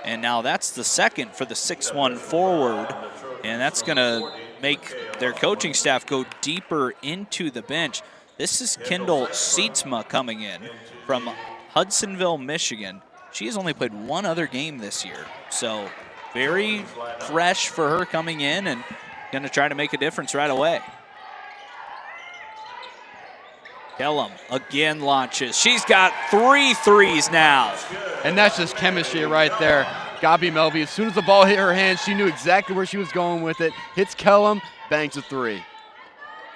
And now that's the second for the 6'1 forward, and that's going to make their coaching staff go deeper into the bench. This is Kendall Seatsma coming in from Hudsonville, Michigan. She has only played one other game this year, so very fresh for her coming in and going to try to make a difference right away. Kellum again launches. She's got 3 threes now.
And that's just chemistry right there. Gabi Melby, as soon as the ball hit her hand, she knew exactly where she was going with it. Hits Kellum, bangs a 3.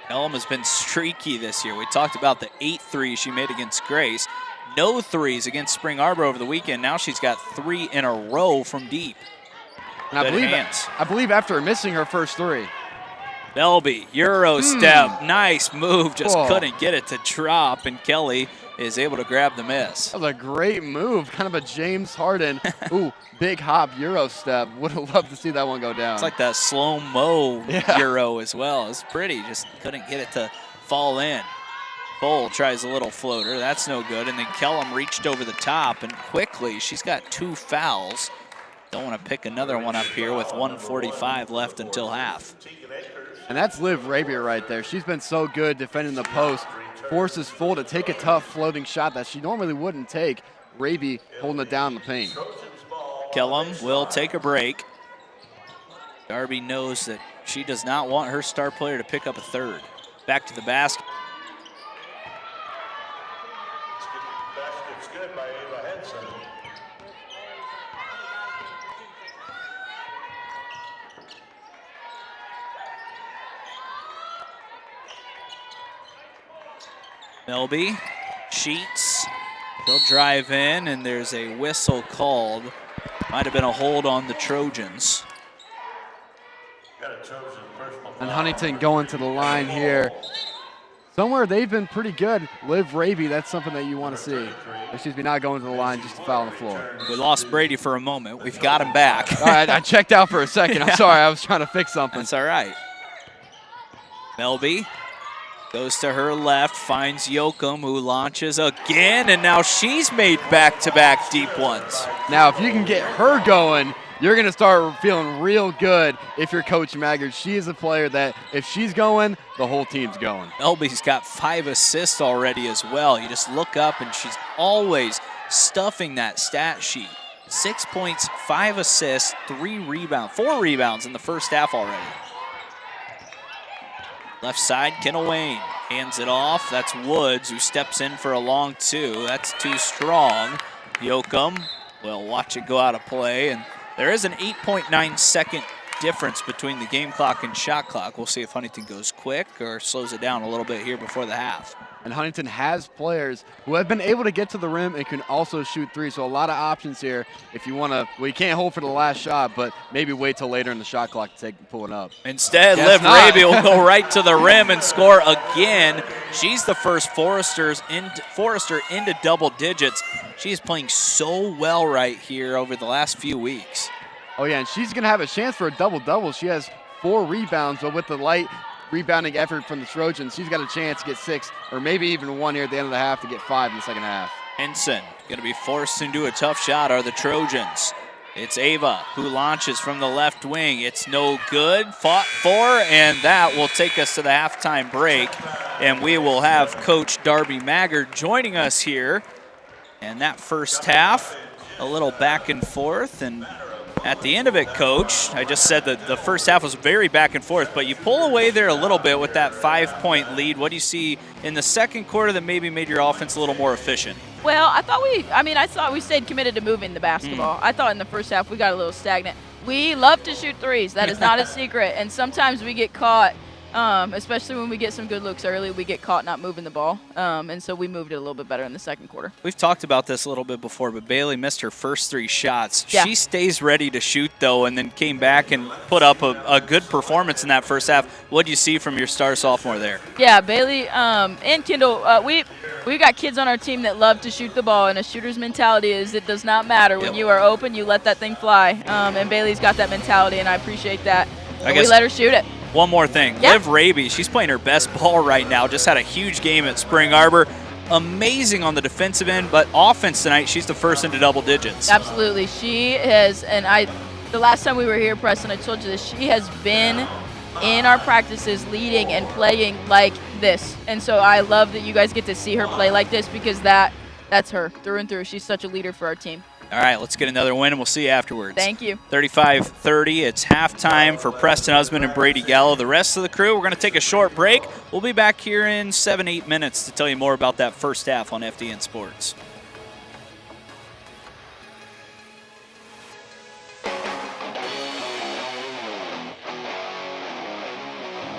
Kellum has been streaky this year. We talked about the 8 threes she made against Grace. No threes against Spring Arbor over the weekend. Now she's got 3 in a row from deep.
And I believe after missing her first 3.
Melby, Euro step, nice move, just couldn't get it to drop, and Kelly is able to grab the miss.
That was a great move, kind of a James Harden. Ooh, big hop Euro step. Would have loved to see that one go down.
It's like that slow-mo Euro as well. It's pretty, just couldn't get it to fall in. Cole tries a little floater, that's no good, and then Kellum reached over the top, and quickly, she's got 2 fouls. Don't want to pick another one up here with 1:45 left until half.
And that's Liv Rabier right there. She's been so good defending the post. Forces Full to take a tough floating shot that she normally wouldn't take. Raby holding it down in the paint.
Kellum will take a break. Darby knows that she does not want her star player to pick up a 3rd. Back to the basket.
Basket's good by Ava Henson.
Melby, Sheets, He'll drive in, and there's a whistle called. Might have been a hold on the Trojans.
And Huntington going to the line here. Somewhere they've been pretty good. Liv Raby, that's something that you want to see. Excuse me, not going to the line, just to foul on the floor.
We lost Brady for a moment. We've got him back.
All right, I checked out for a second. I'm sorry, I was trying to fix something.
That's all right. Melby goes to her left, finds Yoakum, who launches again, and now she's made back-to-back deep ones.
Now, if you can get her going, you're going to start feeling real good if you're Coach Maggard. She is a player that if she's going, the whole team's going.
Melby's got 5 assists already as well. You just look up, and she's always stuffing that stat sheet. 6 points, 5 assists, 4 rebounds in the first half already. Left side, Kendall Wayne hands it off. That's Woods, who steps in for a long 2. That's too strong. Yoakum will watch it go out of play, and there is an 8.9 second difference between the game clock and shot clock. We'll see if Huntington goes quick or slows it down a little bit here before the half.
And Huntington has players who have been able to get to the rim and can also shoot 3. So a lot of options here if you want to, well, you can't hold for the last shot, but maybe wait till later in the shot clock to pull it up.
Instead, Liv Raby will go right to the rim and score again. She's the first Forrester into double digits. She is playing so well right here over the last few weeks.
Oh, yeah, and she's going to have a chance for a double-double. She has 4 rebounds, but with the light rebounding effort from the Trojans, she's got a chance to get 6 or maybe even 1 here at the end of the half to get 5 in the second half.
Henson going to be forced into a tough shot are the Trojans. It's Ava who launches from the left wing. It's no good. Fought for, and that will take us to the halftime break. And we will have Coach Darby Maggard joining us here. And that first half, a little back and forth. And at the end of it, Coach, I just said that the first half was very back and forth, but you pull away there a little bit with that 5-point lead. What do you see in the second quarter that maybe made your offense a little more efficient?
Well, I thought we stayed committed to moving the basketball. I thought in the first half we got a little stagnant. We love to shoot threes. That is not a secret. And sometimes we get caught, especially when we get some good looks early, we get caught not moving the ball. And so we moved it a little bit better in the second quarter.
We've talked about this a little bit before, but Bailey missed her first 3 shots.
Yeah.
She stays ready to shoot, though, and then came back and put up a good performance in that first half. What do you see from your star sophomore there?
Yeah, Bailey and Kendall, we got kids on our team that love to shoot the ball, and a shooter's mentality is it does not matter. When you are open, you let that thing fly. And Bailey's got that mentality, and I appreciate that. We let her shoot it.
One more thing.
Yeah.
Liv Raby, she's playing her best ball right now. Just had a huge game at Spring Arbor. Amazing on the defensive end, but offense tonight, she's the first into double digits.
Absolutely. She has, and the last time we were here, Preston, I told you this, she has been in our practices leading and playing like this. And so I love that you guys get to see her play like this because that's her through and through. She's such a leader for our team.
All right, let's get another win, and we'll see you afterwards.
Thank you.
35-30. It's halftime for Preston Husband and Brady Gallo. The rest of the crew, we're going to take a short break. We'll be back here in 7-8 minutes to tell you more about that first half on FDN Sports.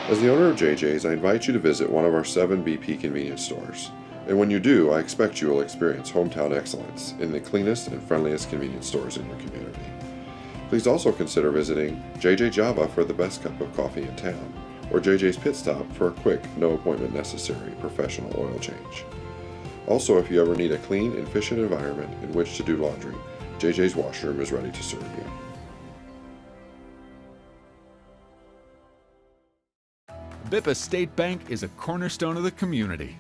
As the owner of JJ's, I invite you to visit one of our 7 BP convenience stores. And when you do, I expect you will experience hometown excellence in the cleanest and friendliest convenience stores in your community. Please also consider visiting JJ Java for the best cup of coffee in town, or JJ's Pit Stop for a quick, no appointment necessary professional oil change. Also, if you ever need a clean and efficient environment in which to do laundry, JJ's Washroom is ready to serve you.
Bippa State Bank is a cornerstone of the community.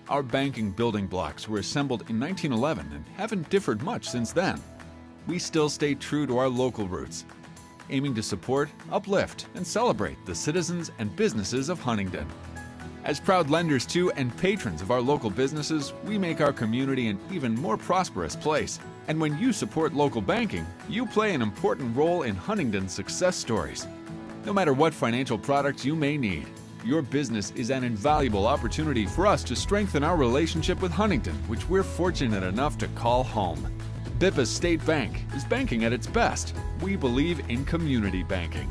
Our banking building blocks were assembled in 1911 and haven't differed much since then. We still stay true to our local roots, aiming to support, uplift, and celebrate the citizens and businesses of Huntington. As proud lenders to and patrons of our local businesses, we make our community an even more prosperous place. And when you support local banking, you play an important role in Huntington's success stories. No matter what financial products you may need, your business is an invaluable opportunity for us to strengthen our relationship with Huntington, which we're fortunate enough to call home. Bippa State Bank is banking at its best. We believe in community banking.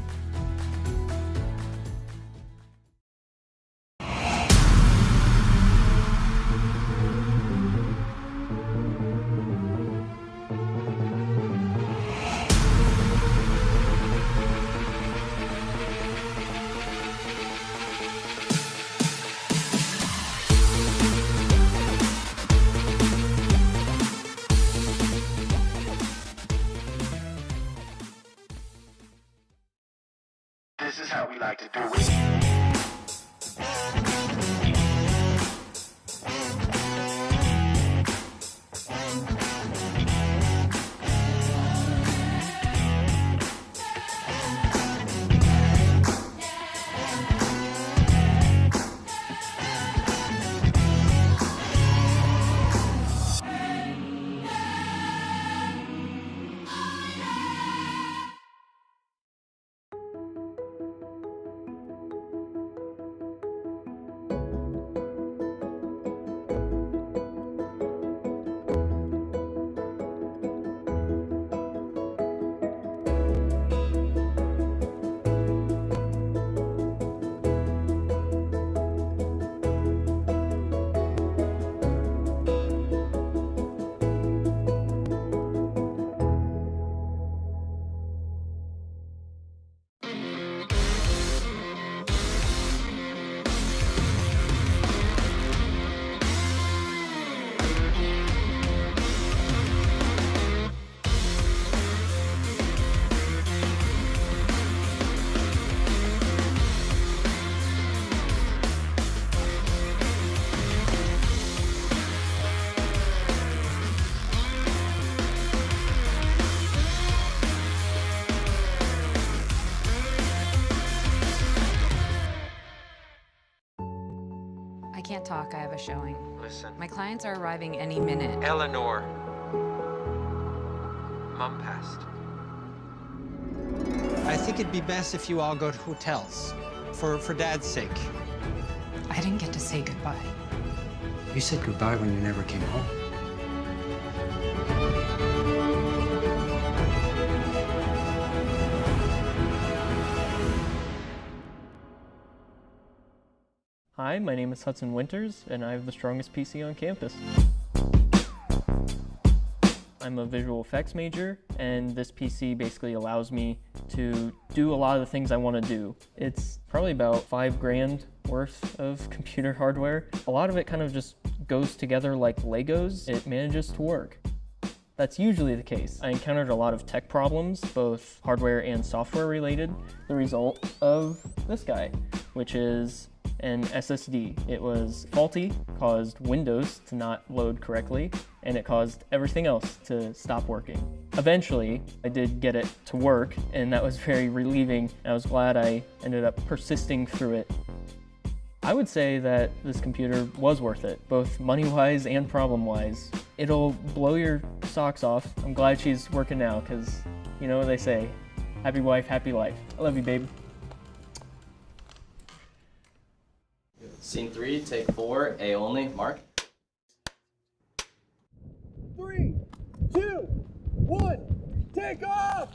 This is how we like to do it.
I can't talk, I have a showing.
Listen.
My clients are arriving any minute.
Eleanor. Mom passed. I think it'd be best if you all go to hotels. For Dad's sake.
I didn't get to say goodbye.
You said goodbye when you never came home.
Hi, my name is Hudson Winters, and I have the strongest PC on campus. I'm a visual effects major, and this PC basically allows me to do a lot of the things I want to do. It's probably about $5,000 worth of computer hardware. A lot of it kind of just goes together like Legos. It manages to work. That's usually the case. I encountered a lot of tech problems, both hardware and software related, the result of this guy, which is an SSD. It was faulty, caused Windows to not load correctly, and it caused everything else to stop working. Eventually, I did get it to work, and that was very relieving. I was glad I ended up persisting through it. I would say that this computer was worth it, both money-wise and problem-wise. It'll blow your socks off. I'm glad she's working now, because you know what they say, happy wife, happy life. I love you, babe.
Scene 3, take 4, A only, Mark.
3, 2, 1, take off!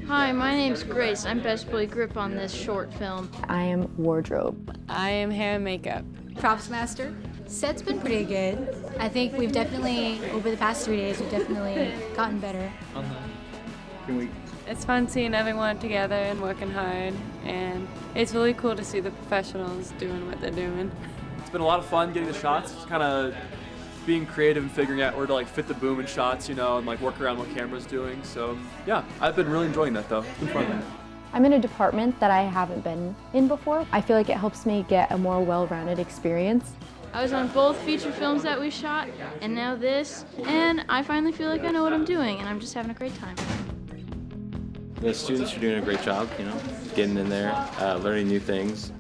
Hi, my name's Grace. I'm best boy grip on this short film.
I am wardrobe.
I am hair and makeup.
Props master. Set's been pretty good. I think we've definitely, over the past 3 days, we've definitely gotten better.
It's fun seeing everyone together and working hard, and it's really cool to see the professionals doing what they're doing.
It's been a lot of fun getting the shots, just kind of being creative and figuring out where to like fit the boom in shots, you know, and like work around what camera's doing. So yeah, I've been really enjoying that though. It's been fun.
I'm in a department that I haven't been in before. I feel like it helps me get a more well-rounded experience.
I was on both feature films that we shot, and now this, and I finally feel like I know what I'm doing, and I'm just having a great time.
The students are doing a great job, you know, getting in there, learning new things.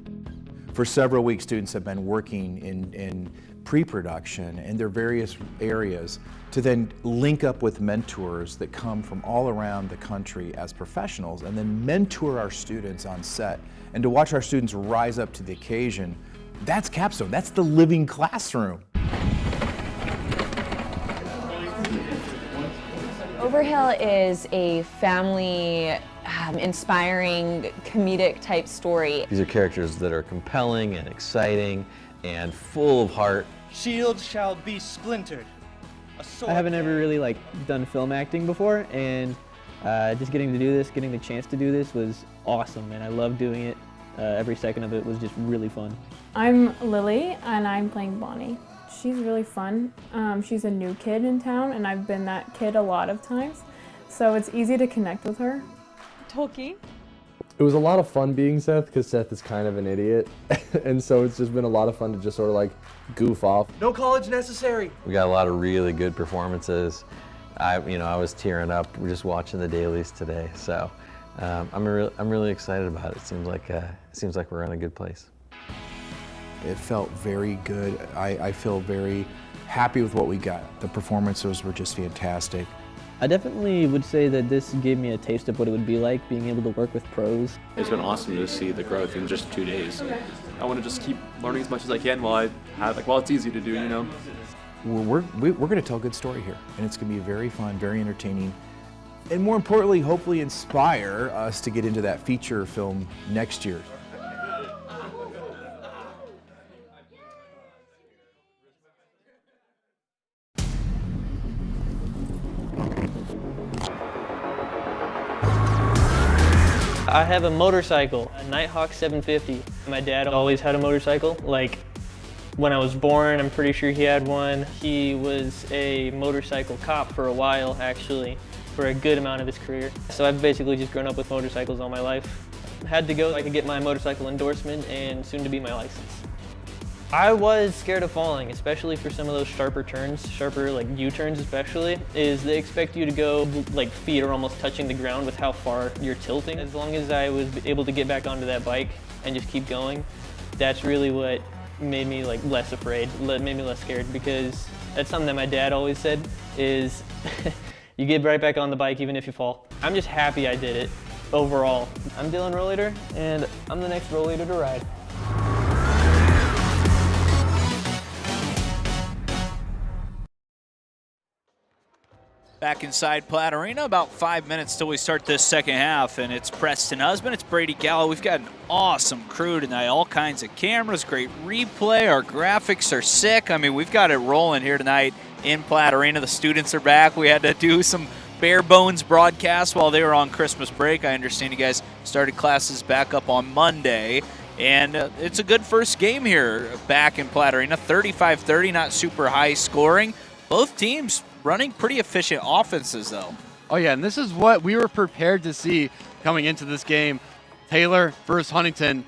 For several weeks, students have been working in pre-production in their various areas to then link up with mentors that come from all around the country as professionals and then mentor our students on set. And to watch our students rise up to the occasion, that's Capstone, that's the living classroom.
Overhill is a family inspiring comedic type story.
These are characters that are compelling and exciting and full of heart.
Shield shall be splintered.
I haven't ever really done film acting before, and just getting to do this, getting the chance to do this was awesome, and I love doing it. Every second of it was just really fun.
I'm Lily, and I'm playing Bonnie.
She's really fun. She's a new kid in town, and I've been that kid a lot of times, so it's easy to connect with her.
Tolkien.
It was a lot of fun being Seth because Seth is kind of an idiot, and so it's just been a lot of fun to just sort of like goof off.
No college necessary.
We got a lot of really good performances. I was tearing up just watching the dailies today, so I'm really excited about it. It seems like we're in a good place.
It felt very good. I feel very happy with what we got. The performances were just fantastic.
I definitely would say that this gave me a taste of what it would be like being able to work with pros.
It's been awesome to see the growth in just 2 days.
I want to just keep learning as much as I can while it's easy to do, you know.
We're going to tell a good story here, and it's going to be very fun, very entertaining, and more importantly, hopefully inspire us to get into that feature film next year.
I have a motorcycle, a Nighthawk 750. My dad always had a motorcycle. Like, when I was born, I'm pretty sure he had one. He was a motorcycle cop for a while, actually, for a good amount of his career. So I've basically just grown up with motorcycles all my life. Had to go so I could get my motorcycle endorsement and soon to be my license. I was scared of falling, especially for some of those sharper turns, like U-turns especially, is they expect you to go like feet are almost touching the ground with how far you're tilting. As long as I was able to get back onto that bike and just keep going, that's really what made me like less afraid, made me less scared, because that's something that my dad always said is you get right back on the bike even if you fall. I'm just happy I did it overall. I'm Dylan Rollator, and I'm the next Rollator to ride.
Back inside Platt Arena, about 5 minutes till we start this second half, and it's Preston Husband, it's Brady Gallo. We've got an awesome crew tonight, all kinds of cameras, great replay, our graphics are sick. I mean, we've got it rolling here tonight in Platt Arena. The students are back. We had to do some bare bones broadcasts while they were on Christmas break. I understand you guys started classes back up on Monday, and it's a good first game here back in Platt Arena. 35-30, not super high scoring. Both teams running pretty efficient offenses, though.
Oh, yeah, and this is what we were prepared to see coming into this game. Taylor versus Huntington,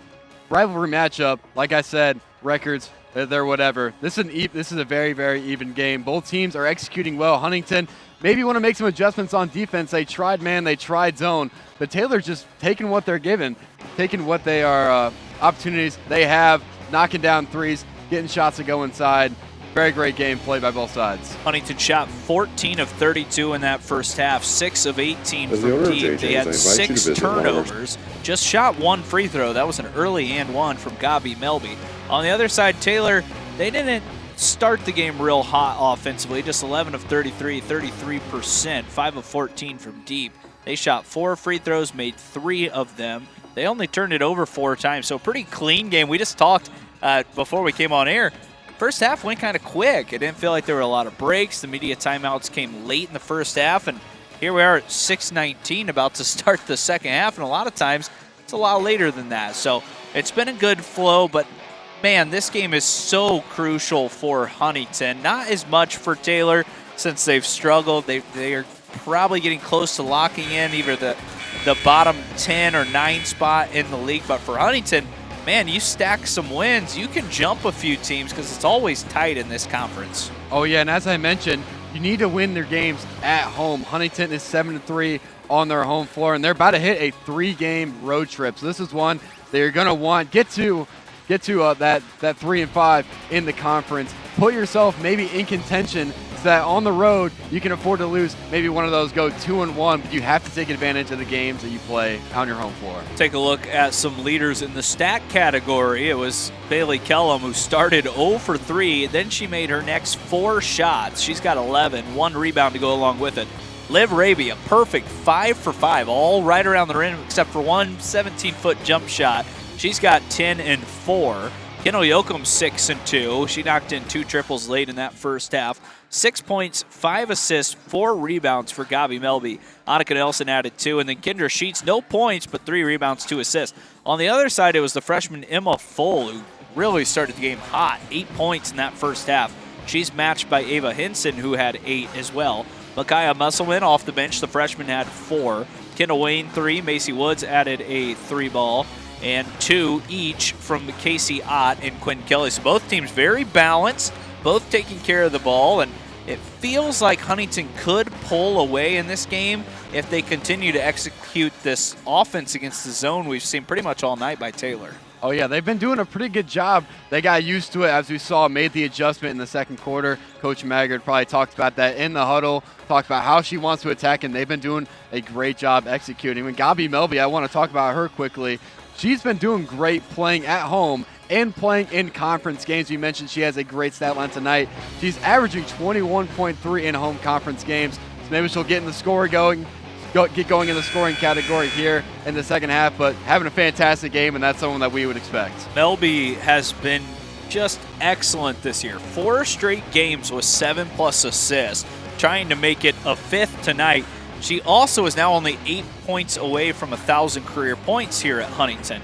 rivalry matchup. Like I said, records, they're whatever. This is a very, very even game. Both teams are executing well. Huntington maybe want to make some adjustments on defense. They tried man, they tried zone, but Taylor's just taking what they're given, taking what they are opportunities they have, knocking down threes, getting shots that go inside. Very great game played by both sides.
Huntington shot 14 of 32 in that first half, 6 of 18
As
from
the
deep. They had 6 turnovers, just shot 1 free throw. That was an early and one from Gabi Melby. On the other side, Taylor, they didn't start the game real hot offensively, just 11 of 33, 33%, 5 of 14 from deep. They shot 4 free throws, made 3 of them. They only turned it over 4 times, so pretty clean game. We just talked before we came on air. First half went kind of quick. It didn't feel like there were a lot of breaks. The media timeouts came late in the first half, and here we are at 6:19 about to start the second half, and a lot of times it's a lot later than that. So it's been a good flow, but man, this game is so crucial for Huntington. Not as much for Taylor since they've struggled. They are probably getting close to locking in either the bottom 10 or 9 spot in the league, but for Huntington, man, you stack some wins, you can jump a few teams because it's always tight in this conference.
Oh, yeah, and as I mentioned, you need to win their games at home. Huntington is 7-3 on their home floor, and they're about to hit a 3-game road trip. So this is one they're going to want. Get to that 3-5 in the conference. Put yourself maybe in contention so that on the road you can afford to lose maybe one of those, go 2-1, but you have to take advantage of the games that you play on your home floor.
Take a look at some leaders in the stat category. It was Bailey Kellum who started 0 for 3. Then she made her next 4 shots. She's got 11, 1 rebound to go along with it. Liv Raby, a perfect 5 for 5, all right around the rim except for one 17-foot jump shot. She's got 10 and 4. Kendall Yoakum 6 and 2. She knocked in 2 triples late in that first half. 6 points, 5 assists, 4 rebounds for Gabi Melby. Annika Nelson added 2, and then Kendra Sheets, no points, but 3 rebounds, 2 assists. On the other side, it was the freshman Emma Full who really started the game hot. 8 points in that first half. She's matched by Ava Hinson, who had 8 as well. Micaiah Musselman off the bench, the freshman, had 4. Kendall Wayne, 3. Macy Woods added a 3 ball, and 2 each from Casey Ott and Quinn Kelly. So both teams very balanced, both taking care of the ball, and it feels like Huntington could pull away in this game if they continue to execute this offense against the zone we've seen pretty much all night by Taylor.
Oh, yeah, they've been doing a pretty good job. They got used to it, as we saw, made the adjustment in the second quarter. Coach Maggard probably talked about that in the huddle, talked about how she wants to attack, and they've been doing a great job executing. When Gabi Melby, I want to talk about her quickly. She's been doing great playing at home and playing in conference games. You mentioned she has a great stat line tonight. She's averaging 21.3 in home conference games, so maybe she'll get in the score going. Get going in the scoring category here in the second half, but having a fantastic game, and that's someone that we would expect.
Melby has been just excellent this year. 4 straight games with 7+ assists, trying to make it a 5th tonight. She also is now only 8 points away from 1,000 career points here at Huntington.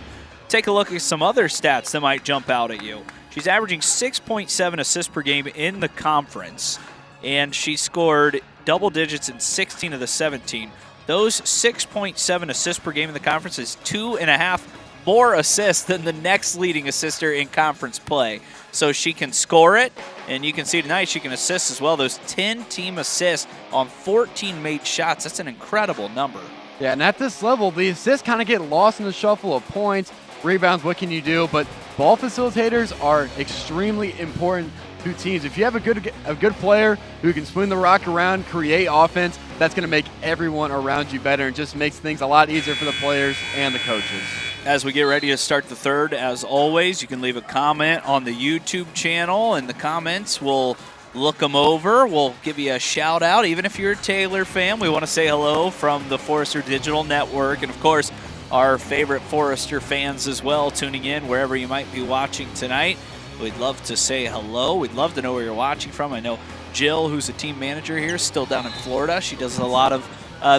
Take a look at some other stats that might jump out at you. She's averaging 6.7 assists per game in the conference, and she scored double digits in 16 of the 17. Those 6.7 assists per game in the conference is 2.5 more assists than the next leading assister in conference play. So she can score it, and you can see tonight she can assist as well. Those 10 team assists on 14 made shots. That's an incredible number.
Yeah, and at this level, the assists kind of get lost in the shuffle of points, rebounds, what can you do? But ball facilitators are extremely important to teams. If you have a good player who can swing the rock around, create offense, that's going to make everyone around you better and just makes things a lot easier for the players and the coaches.
As we get ready to start the third, as always, you can leave a comment on the YouTube channel, and the comments will look them over. We'll give you a shout out. Even if you're a Taylor fan, we want to say hello from the Forrester Digital Network, and of course our favorite Forrester fans as well, tuning in wherever you might be watching tonight. We'd love to say hello. We'd love to know where you're watching from. I know Jill, who's a team manager here, is still down in Florida. She does a lot of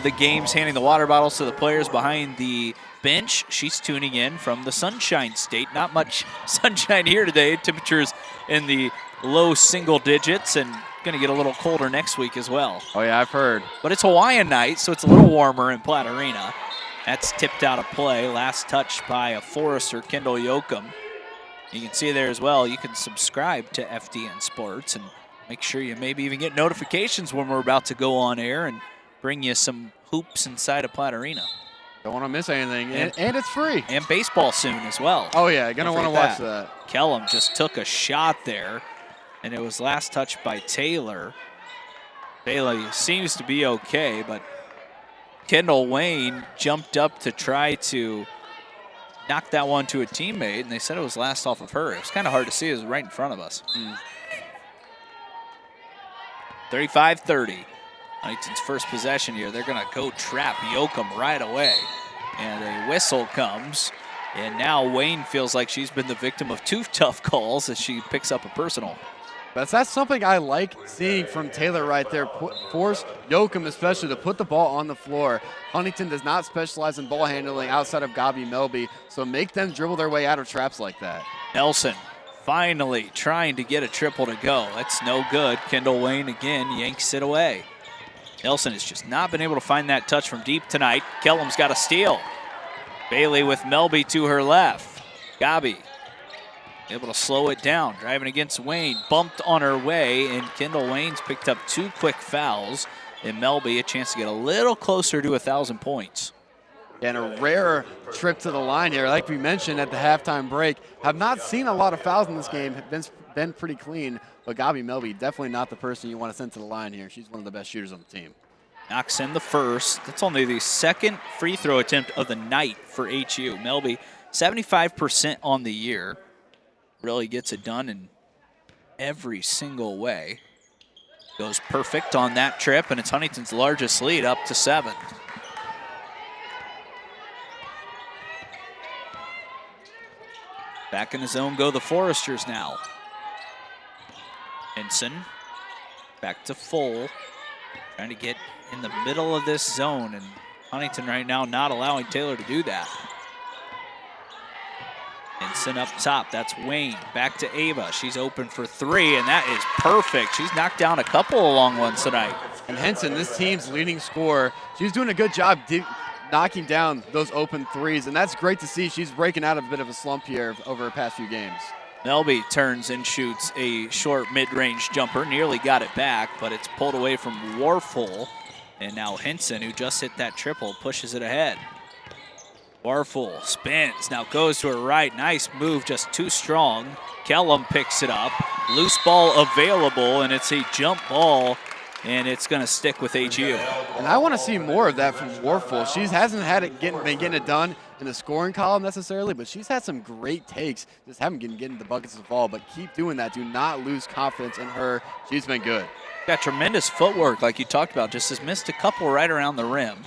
the games, handing the water bottles to the players behind the bench. She's tuning in from the Sunshine State. Not much sunshine here today. Temperatures in the low single digits, and going to get a little colder next week as well.
Oh, yeah, I've heard.
But it's Hawaiian night, so it's a little warmer in Platte Arena. That's tipped out of play. Last touch by a Forrester, Kendall Yoakum. You can see there as well, you can subscribe to FDN Sports and make sure you maybe even get notifications when we're about to go on air and bring you some hoops inside of Platte Arena.
Don't want to miss anything, and it's free.
And baseball soon as well.
Oh, yeah, going to want to watch that.
Kellum just took a shot there, and it was last touched by Taylor. Bailey seems to be okay, but Kendall Wayne jumped up to try to knock that one to a teammate, and they said it was last off of her. It was kind of hard to see. It was right in front of us. 35-30. Huntington's first possession here. They're going to go trap Yoakum right away. And a whistle comes. And now Wayne feels like she's been the victim of 2 tough calls as she picks up a personal.
But that's something I like seeing from Taylor right there. Force Yoakum especially to put the ball on the floor. Huntington does not specialize in ball handling outside of Gabi Melby, so make them dribble their way out of traps like that.
Nelson finally trying to get a triple to go. That's no good. Kendall Wayne again yanks it away. Nelson has just not been able to find that touch from deep tonight. Kellum's got a steal. Bailey with Melby to her left. Gabi able to slow it down, driving against Wayne, bumped on her way, and Kendall Wayne's picked up 2 quick fouls, and Melby a chance to get a little closer to 1,000 points.
And a rare trip to the line here. Like we mentioned at the halftime break, have not seen a lot of fouls in this game, have been pretty clean, but Gabi Melby definitely not the person you want to send to the line here. She's one of the best shooters on the team.
Knocks in the first. That's only the second free throw attempt of the night for HU. Melby, 75% on the year. Really gets it done in every single way. Goes perfect on that trip, and it's Huntington's largest lead, up to 7. Back in the zone go the Foresters now. Henson back to full, trying to get in the middle of this zone, and Huntington right now not allowing Taylor to do that. Henson up top, that's Wayne. Back to Ava, she's open for three, and that is perfect. She's knocked down a couple of long ones tonight.
And Henson, this team's leading scorer, she's doing a good job knocking down those open threes, and that's great to see. She's breaking out of a bit of a slump here over the past few games.
Melby turns and shoots a short mid-range jumper, nearly got it back, but it's pulled away from Warfel. And now Henson, who just hit that triple, pushes it ahead. Warfel spins, now goes to her right. Nice move, just too strong. Kellum picks it up. Loose ball available, and it's a jump ball, and it's going to stick with HU.
And I want to see more of that from Warfel. She hasn't been getting it done in the scoring column necessarily, but she's had some great takes. Just haven't been getting the buckets of the ball, but keep doing that. Do not lose confidence in her. She's been good.
Got tremendous footwork, like you talked about. Just has missed a couple right around the rim.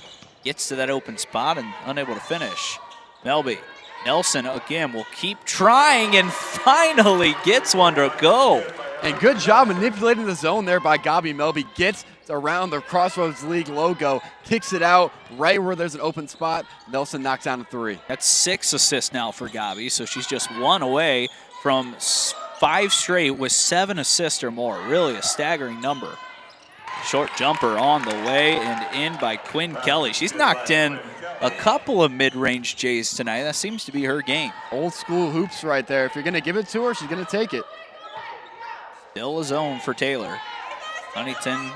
Gets to that open spot and unable to finish. Melby, Nelson again will keep trying and finally gets one to go.
And good job manipulating the zone there by Gabi Melby. Gets around the Crossroads League logo, kicks it out right where there's an open spot. Nelson knocks down a three.
That's 6 assists now for Gabi, so she's just 1 away from 5 straight with 7 assists or more. Really a staggering number. Short jumper on the way and in by Quinn Kelly. She's knocked in a couple of mid-range J's tonight. That seems to be her game.
Old school hoops right there. If you're going to give it to her, she's going to take it.
Still a zone for Taylor. Huntington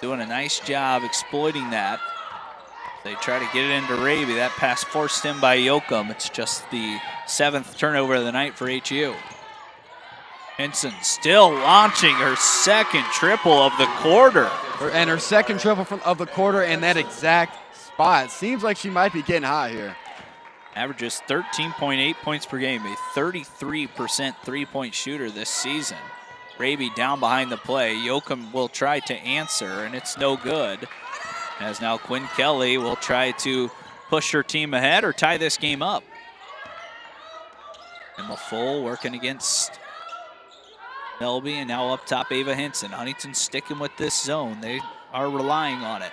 doing a nice job exploiting that. They try to get it into Raby. That pass forced in by Yoakum. It's just the 7th turnover of the night for HU. Henson still launching her second triple of the quarter.
And her second triple of the quarter in that exact spot. Seems like she might be getting hot here.
Averages 13.8 points per game, a 33% three-point shooter this season. Raby down behind the play. Yoakum will try to answer, and it's no good. As now Quinn Kelly will try to push her team ahead or tie this game up. Emma Full working against Melby, and now up top Ava Henson. Huntington sticking with this zone. They are relying on it.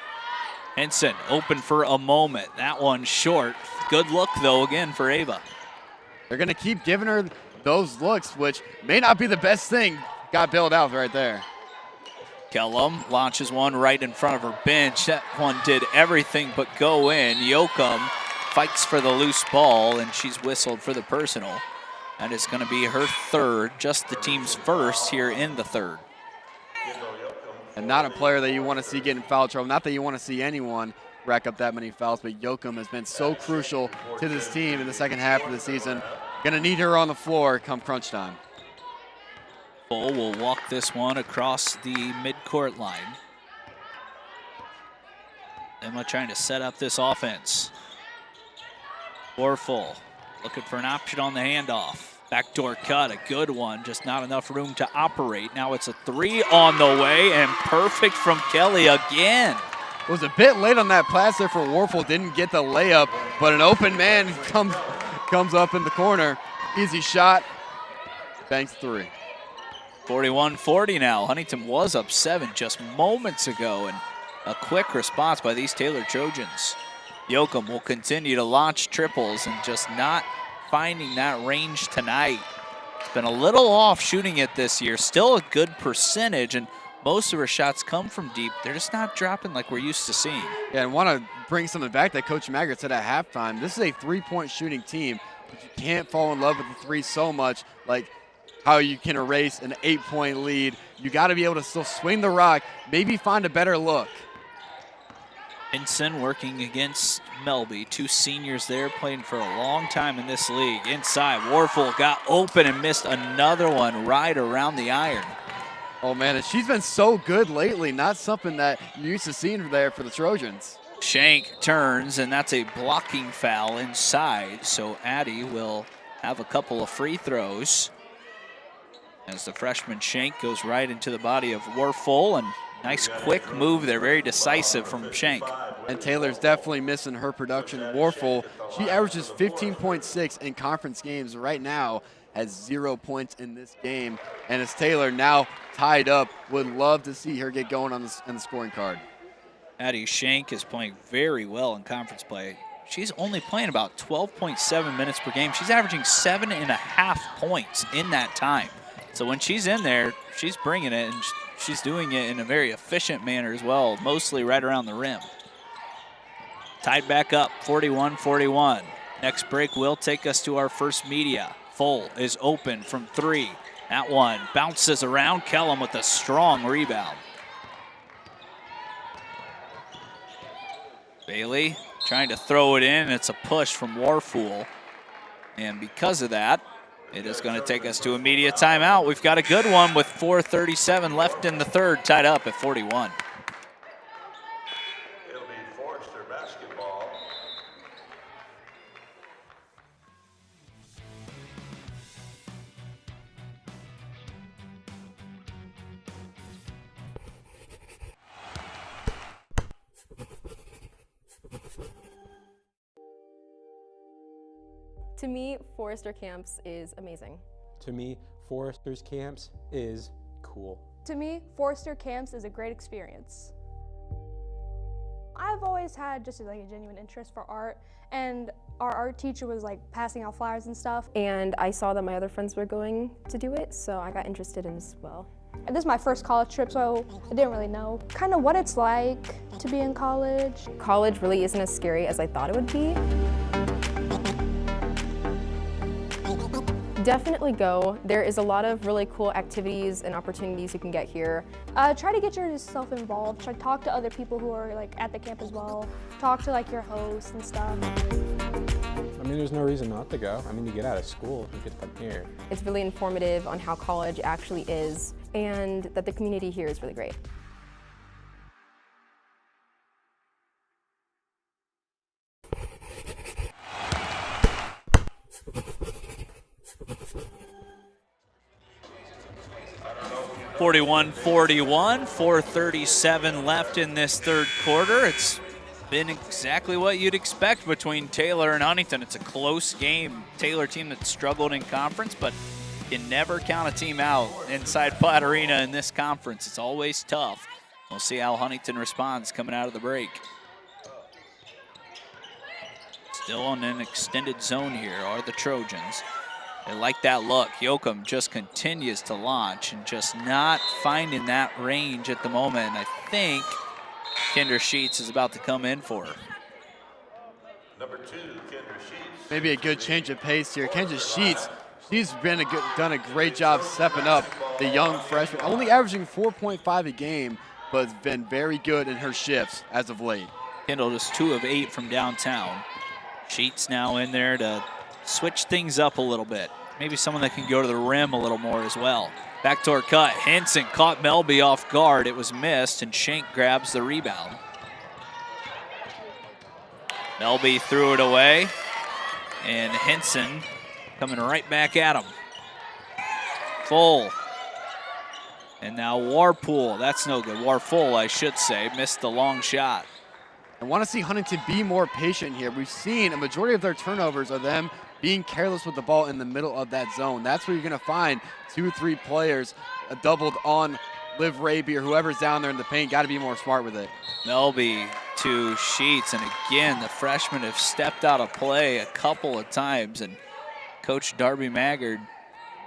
Henson open for a moment. That one short. Good look, though, again for Ava.
They're going to keep giving her those looks, which may not be the best thing. Got bailed out right there.
Kellum launches one right in front of her bench. That one did everything but go in. Yoakum fights for the loose ball, and she's whistled for the personal. That is going to be her third, just the team's first here in the third.
And not a player that you want to see get in foul trouble. Not that you want to see anyone rack up that many fouls, but Yoakum has been so crucial to this team in the second half of the season. Going to need her on the floor come crunch time.
Bull will walk this one across the midcourt line. Emma trying to set up this offense. Warfel looking for an option on the handoff. Backdoor cut, a good one, just not enough room to operate. Now it's a 3 on the way, and perfect from Kelly again.
Was a bit late on that pass there for Warfel, didn't get the layup, but an open man comes up in the corner. Easy shot, banks 3.
41-40 now. Huntington was up 7 just moments ago, and a quick response by these Taylor Trojans. Yoakum will continue to launch triples and just not finding that range tonight. It's been a little off shooting it this year. Still a good percentage, and most of her shots come from deep. They're just not dropping like we're used to seeing.
Yeah, and want to bring something back that Coach Maggart said at halftime. This is a three-point shooting team, but you can't fall in love with the three so much like how you can erase an 8-point lead. You got to be able to still swing the rock, maybe find a better look.
Henson working against Melby, 2 seniors there, playing for a long time in this league. Inside, Warfel got open and missed another one right around the iron.
Oh man, and she's been so good lately, not something that you're used to seeing there for the Trojans.
Shank turns, and that's a blocking foul inside, so Addie will have a couple of free throws as the freshman Shank goes right into the body of Warfel, and nice quick move there, very decisive from Shank.
And Taylor's definitely missing her production. Warfel, she averages 15.6 in conference games right now, has 0 points in this game. And as Taylor now tied up, would love to see her get going on the scoring card.
Addie Shank is playing very well in conference play. she's only playing about 12.7 minutes per game. She's averaging 7.5 points in that time. So when she's in there, she's bringing it, and she's doing it in a very efficient manner as well, mostly right around the rim. Tied back up, 41-41. Next break will take us to our first media. Full is open from 3. That one bounces around. Kellum with a strong rebound. Bailey trying to throw it in. It's a push from Warfool. And because of that, it is going to take us to a media timeout. We've got a good one with 4:37 left in the third, tied up at 41.
It'll be Forester basketball.
To me, Forester Camps is amazing.
To me, Forester's Camps is cool.
To me, Forester Camps is a great experience. I've always had just like a genuine interest for art, and our art teacher was like passing out flyers and stuff.
And I saw that my other friends were going to do it, so I got interested in as well.
And this is my first college trip, so I didn't really know kind of what it's like to be in college.
College really isn't as scary as I thought it would be. Definitely go. There is a lot of really cool activities and opportunities you can get here.
Try to get yourself involved. Try to talk to other people who are like at the camp as well. Talk to like your hosts and stuff.
I mean, there's no reason not to go. I mean, you get out of school, you get to come here.
It's really informative on how college actually is, and that the community here is really great.
(41-41), 4:37 left in this third quarter. It's been exactly what you'd expect between Taylor and Huntington. It's a close game. Taylor team that struggled in conference, but you never count a team out inside Platt Arena in this conference. It's always tough. We'll see how Huntington responds coming out of the break. Still in an extended zone here are the Trojans. They like that look. Yoakum just continues to launch and just not finding that range at the moment. I think Kendra Sheets is about to come in for her.
Number 2, Kendra Sheets.
Maybe a good change of pace here. Kendra Sheets, she's been done a great job stepping up the young freshman. Only averaging 4.5 a game, but has been very good in her shifts as of late.
Kendall just 2 of 8 from downtown. Sheets now in there to switch things up a little bit. Maybe someone that can go to the rim a little more as well. Backdoor cut. Henson caught Melby off guard. It was missed, and Shank grabs the rebound. Melby threw it away, and Henson coming right back at him. Full. And now Warpool. That's no good. Warfull, I should say, missed the long shot.
I want to see Huntington be more patient here. We've seen a majority of their turnovers are them being careless with the ball in the middle of that zone. That's where you're going to find 2-3 players doubled on Liv Raby or whoever's down there in the paint. Got to be more smart with it.
Melby to Sheets, and again, the freshmen have stepped out of play a couple of times, and Coach Darby Maggard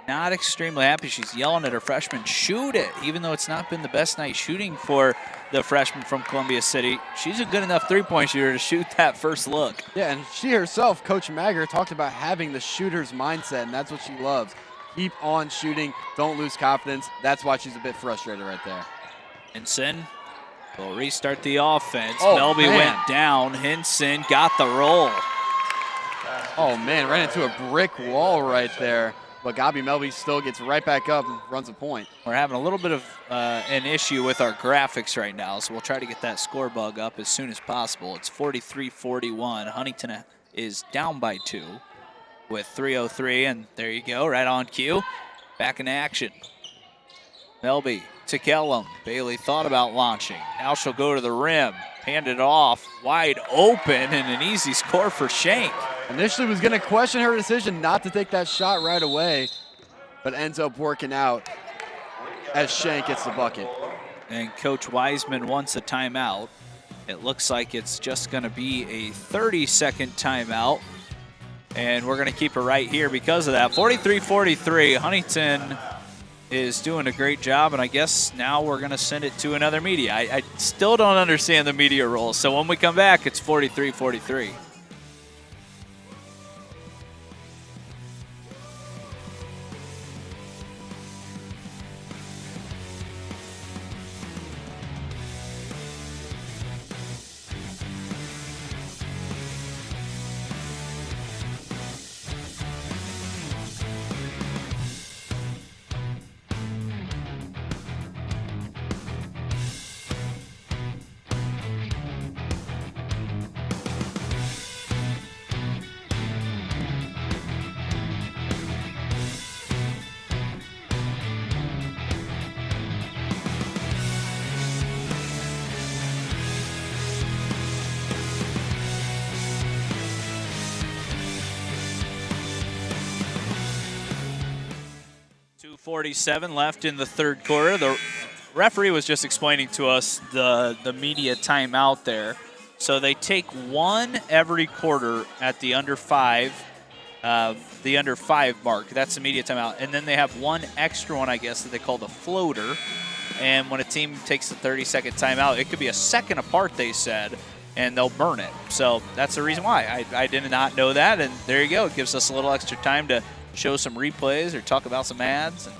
not extremely happy. She's yelling at her freshmen, shoot it, even though it's not been the best night shooting for the freshman from Columbia City. She's a good enough three-point shooter to shoot that first look.
Yeah, and she herself, Coach Maggard, talked about having the shooter's mindset, and that's what she loves. Keep on shooting, don't lose confidence. That's why she's a bit frustrated right there.
Henson will restart the offense.
Oh,
Melby
man.
went down. Henson got the roll.
Oh, man, ran into a brick wall right there. But Gabi Melby still gets right back up and runs a point.
We're having a little bit of an issue with our graphics right now, so we'll try to get that score bug up as soon as possible. It's 43-41. Huntington is down by 2 with 3:03, and there you go, right on cue. Back in action. Melby to Kellum. Bailey thought about launching. Now she'll go to the rim. Hand it off, wide open, and an easy score for Shank.
Initially was going to question her decision not to take that shot right away, but ends up working out as Shank gets the bucket.
And Coach Wiseman wants a timeout. It looks like it's just going to be a 30-second timeout. And we're going to keep it right here because of that. 43-43, Huntington is doing a great job, and I guess now we're going to send it to another media. I still don't understand the media role, so when we come back, it's 43-43. .47 left in the third quarter. The referee was just explaining to us the media timeout there. So they take one every quarter at the under five mark. That's the media timeout. And then they have one extra one, I guess, that they call the floater. And when a team takes a 30-second timeout, it could be a second apart, they said, and they'll burn it. So that's the reason why. I did not know that, and there you go. It gives us a little extra time to show some replays or talk about some ads and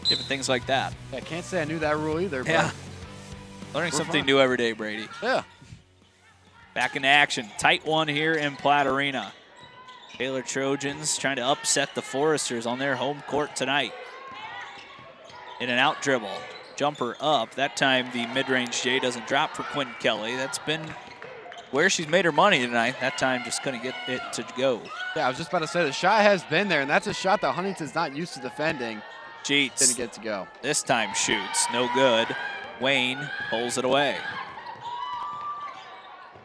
different things like that.
I can't say I knew that rule either.
Yeah. Learning something new every day, Brady.
Yeah.
Back in action. Tight one here in Platte Arena. Taylor Trojans trying to upset the Foresters on their home court tonight. In and out dribble. Jumper up. That time the mid-range J doesn't drop for Quinn Kelly. That's been where she's made her money tonight. That time just couldn't get it to go.
Yeah, I was just about to say the shot has been there, and that's a shot that Huntington's not used to defending.
Cheats.
Didn't get to go.
This time shoots. No good. Wayne pulls it away.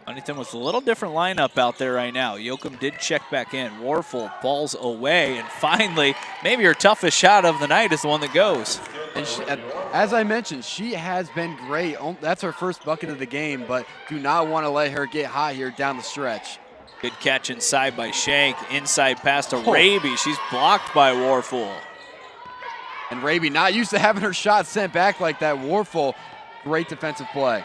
Huntington with a little different lineup out there right now. Yoakum did check back in. Warfel balls away, and finally, maybe her toughest shot of the night is the one that goes.
And she, as I mentioned, she has been great. That's her first bucket of the game, but do not want to let her get hot here down the stretch.
Good catch inside by Shank. Inside pass to Raby. She's blocked by Warfel.
And Raby not used to having her shot sent back like that. Warfel, great defensive play.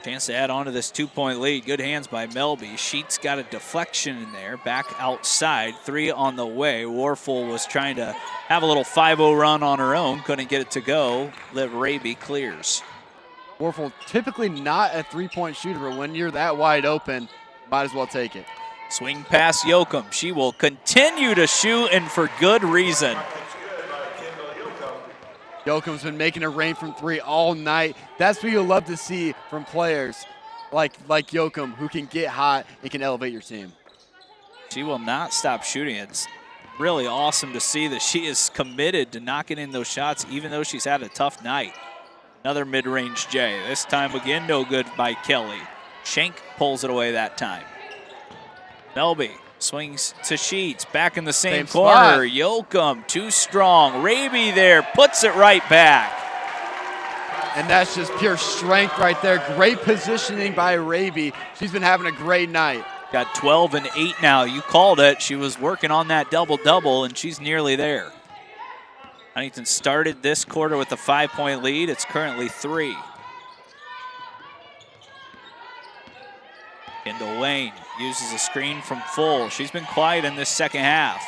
Chance to add on to this 2-point lead. Good hands by Melby. Sheets got a deflection in there. Back outside. 3 on the way. Warfel was trying to have a little 5-0 run on her own. Couldn't get it to go. Liv Raby clears.
Warfel typically not a three-point shooter, but when you're that wide open, might as well take it.
Swing past Yoakum. She will continue to shoot, and for good reason.
Yoakum's been making it rain from 3 all night. That's what you'll love to see from players like Yoakum, who can get hot and can elevate your team.
She will not stop shooting. It's really awesome to see that she is committed to knocking in those shots, even though she's had a tough night. Another mid-range J. This time again, no good by Kelly. Shank pulls it away that time. Melby swings to Sheets, back in the same corner. Yoakum, too strong. Raby there, puts it right back.
And that's just pure strength right there. Great positioning by Raby. She's been having a great night.
Got 12 and 8 now. You called it. She was working on that double-double, and she's nearly there. Huntington started this quarter with a 5-point lead. It's currently 3. Kendall Wayne uses a screen from Full. She's been quiet in this second half.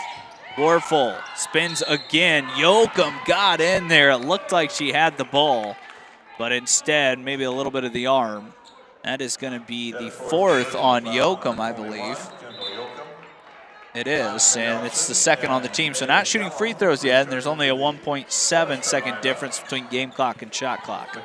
Warfel spins again. Yoakum got in there. It looked like she had the ball, but instead, maybe a little bit of the arm. That is going to be the 4th on Yoakum, I believe. It is, and it's the 2nd on the team. So not shooting free throws yet, and there's only a 1.7 second difference between game clock and shot clock.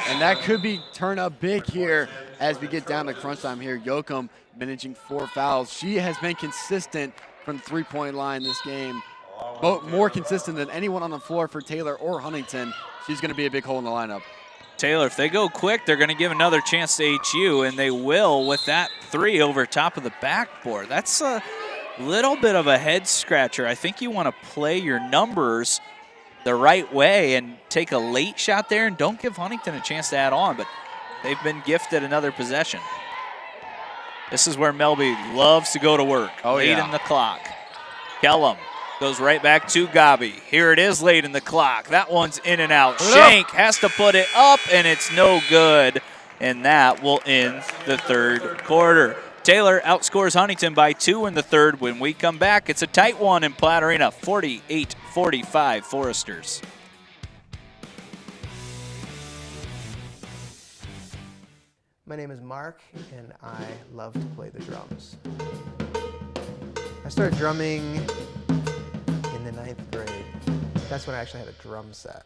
And that could be turn up big here as we get down to crunch time here. Yoakum managing 4 fouls. She has been consistent from the three-point line this game, more consistent than anyone on the floor for Taylor or Huntington. She's going to be a big hole in the lineup.
Taylor, if they go quick, they're going to give another chance to HU, and they will with that 3 over top of the backboard. That's a little bit of a head scratcher. I think you want to play your numbers the right way and take a late shot there, and don't give Huntington a chance to add on. But they've been gifted another possession. This is where Melby loves to go to work. Late in the clock. Kellum goes right back to Gabi. Here it is late in the clock. That one's in and out. Shank has to put it up, and it's no good. And that will end the third quarter. Taylor outscores Huntington by 2 in the third. When we come back, it's a tight one in Platte Arena, 48-45 Foresters.
My name is Mark, and I love to play the drums. I started drumming in the 9th grade. That's when I actually had a drum set.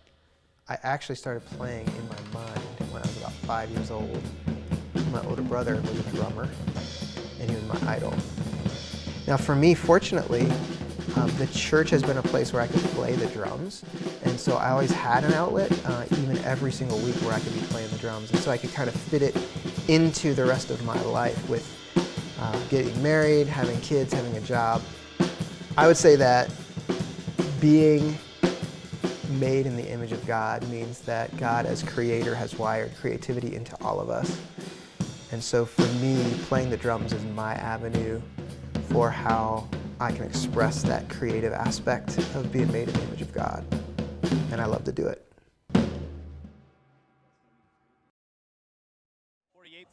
I actually started playing in my mind when I was about 5 years old. My older brother was a drummer, and he was my idol. Now for me, fortunately, the church has been a place where I could play the drums, and so I always had an outlet, even every single week, where I could be playing the drums, and so I could kind of fit it into the rest of my life with getting married, having kids, having a job. I would say that being made in the image of God means that God as creator has wired creativity into all of us. And so for me, playing the drums is my avenue for how I can express that creative aspect of being made in the image of God. And I love to do it.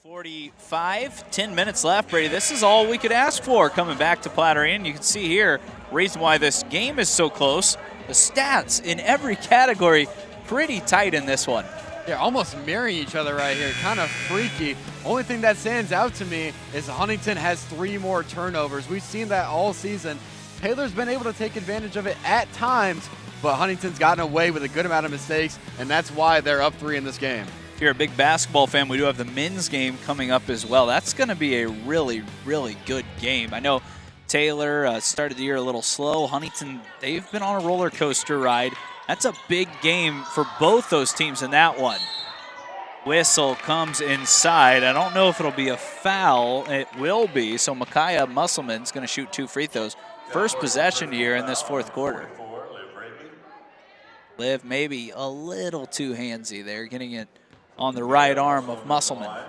48-45, 10 minutes left, Brady. This is all we could ask for coming back to Platte Arena. You can see here, reason why this game is so close, the stats in every category pretty tight in this one.
Yeah, almost mirroring each other right here, kind of freaky. Only thing that stands out to me is Huntington has 3 more turnovers. We've seen that all season. Taylor's been able to take advantage of it at times, but Huntington's gotten away with a good amount of mistakes, and that's why they're up 3 in this game.
If you're a big basketball fan, we do have the men's game coming up as well. That's going to be a really, really good game. I know Taylor started the year a little slow. Huntington, they've been on a roller coaster ride. That's a big game for both those teams in that one. Whistle comes inside. I don't know if it'll be a foul. It will be. So Micaiah Musselman's going to shoot 2 free throws. First possession here in this fourth quarter. Liv maybe a little too handsy there, getting it on the right arm of Musselman.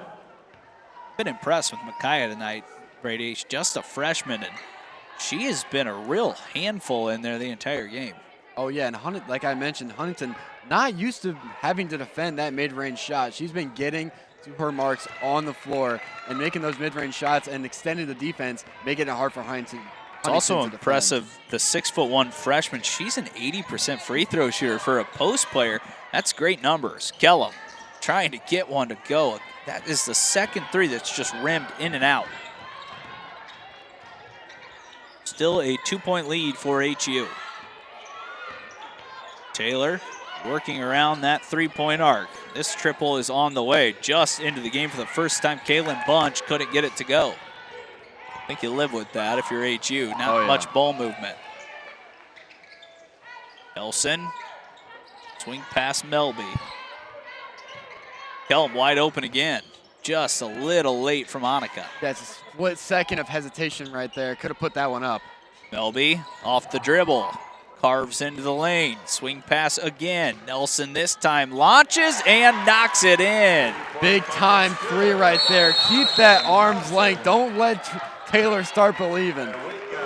Been impressed with Micaiah tonight, Brady. She's just a freshman, and she has been a real handful in there the entire game.
Oh yeah, and like I mentioned, Huntington not used to having to defend that mid-range shot. She's been getting to her marks on the floor and making those mid-range shots and extending the defense, making it hard for Huntington.
It's also impressive, the 6'1" freshman. She's an 80% free throw shooter for a post player. That's great numbers. Kellum trying to get one to go. That is the second 3 that's just rimmed in and out. Still a 2-point lead for HU. Taylor working around that 3-point arc. This triple is on the way, just into the game for the first time. Kaylin Bunch couldn't get it to go. I think you live with that if you're HU. Not much ball movement. Nelson, swing past Melby. Kellum wide open again. Just a little late from Annika.
That's a split second of hesitation right there. Could have put that one up.
Melby off the dribble. Carves into the lane. Swing pass again. Nelson this time launches and knocks it in.
Big time 3 right there. Keep that arm's length. Don't let Taylor start believing.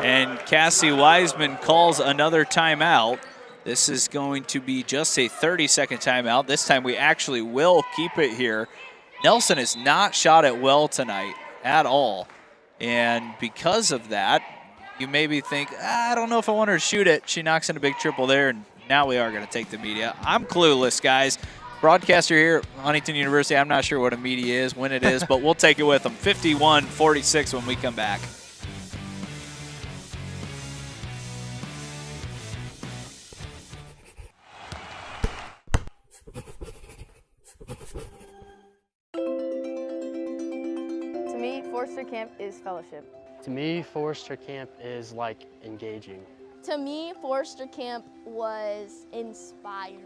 And Cassie Wiseman calls another timeout. This is going to be just a 30-second timeout. This time we actually will keep it here. Nelson has not shot it well tonight at all. And because of that, you maybe think, I don't know if I want her to shoot it. She knocks in a big triple there, and now we are going to take the media. I'm clueless, guys. Broadcaster here at Huntington University, I'm not sure what a media is, when it is, but we'll take it with them. 51-46 when we come back.
To me, Forester Camp is fellowship.
To me, Forester Camp is like engaging.
To me, Forester Camp was inspiring.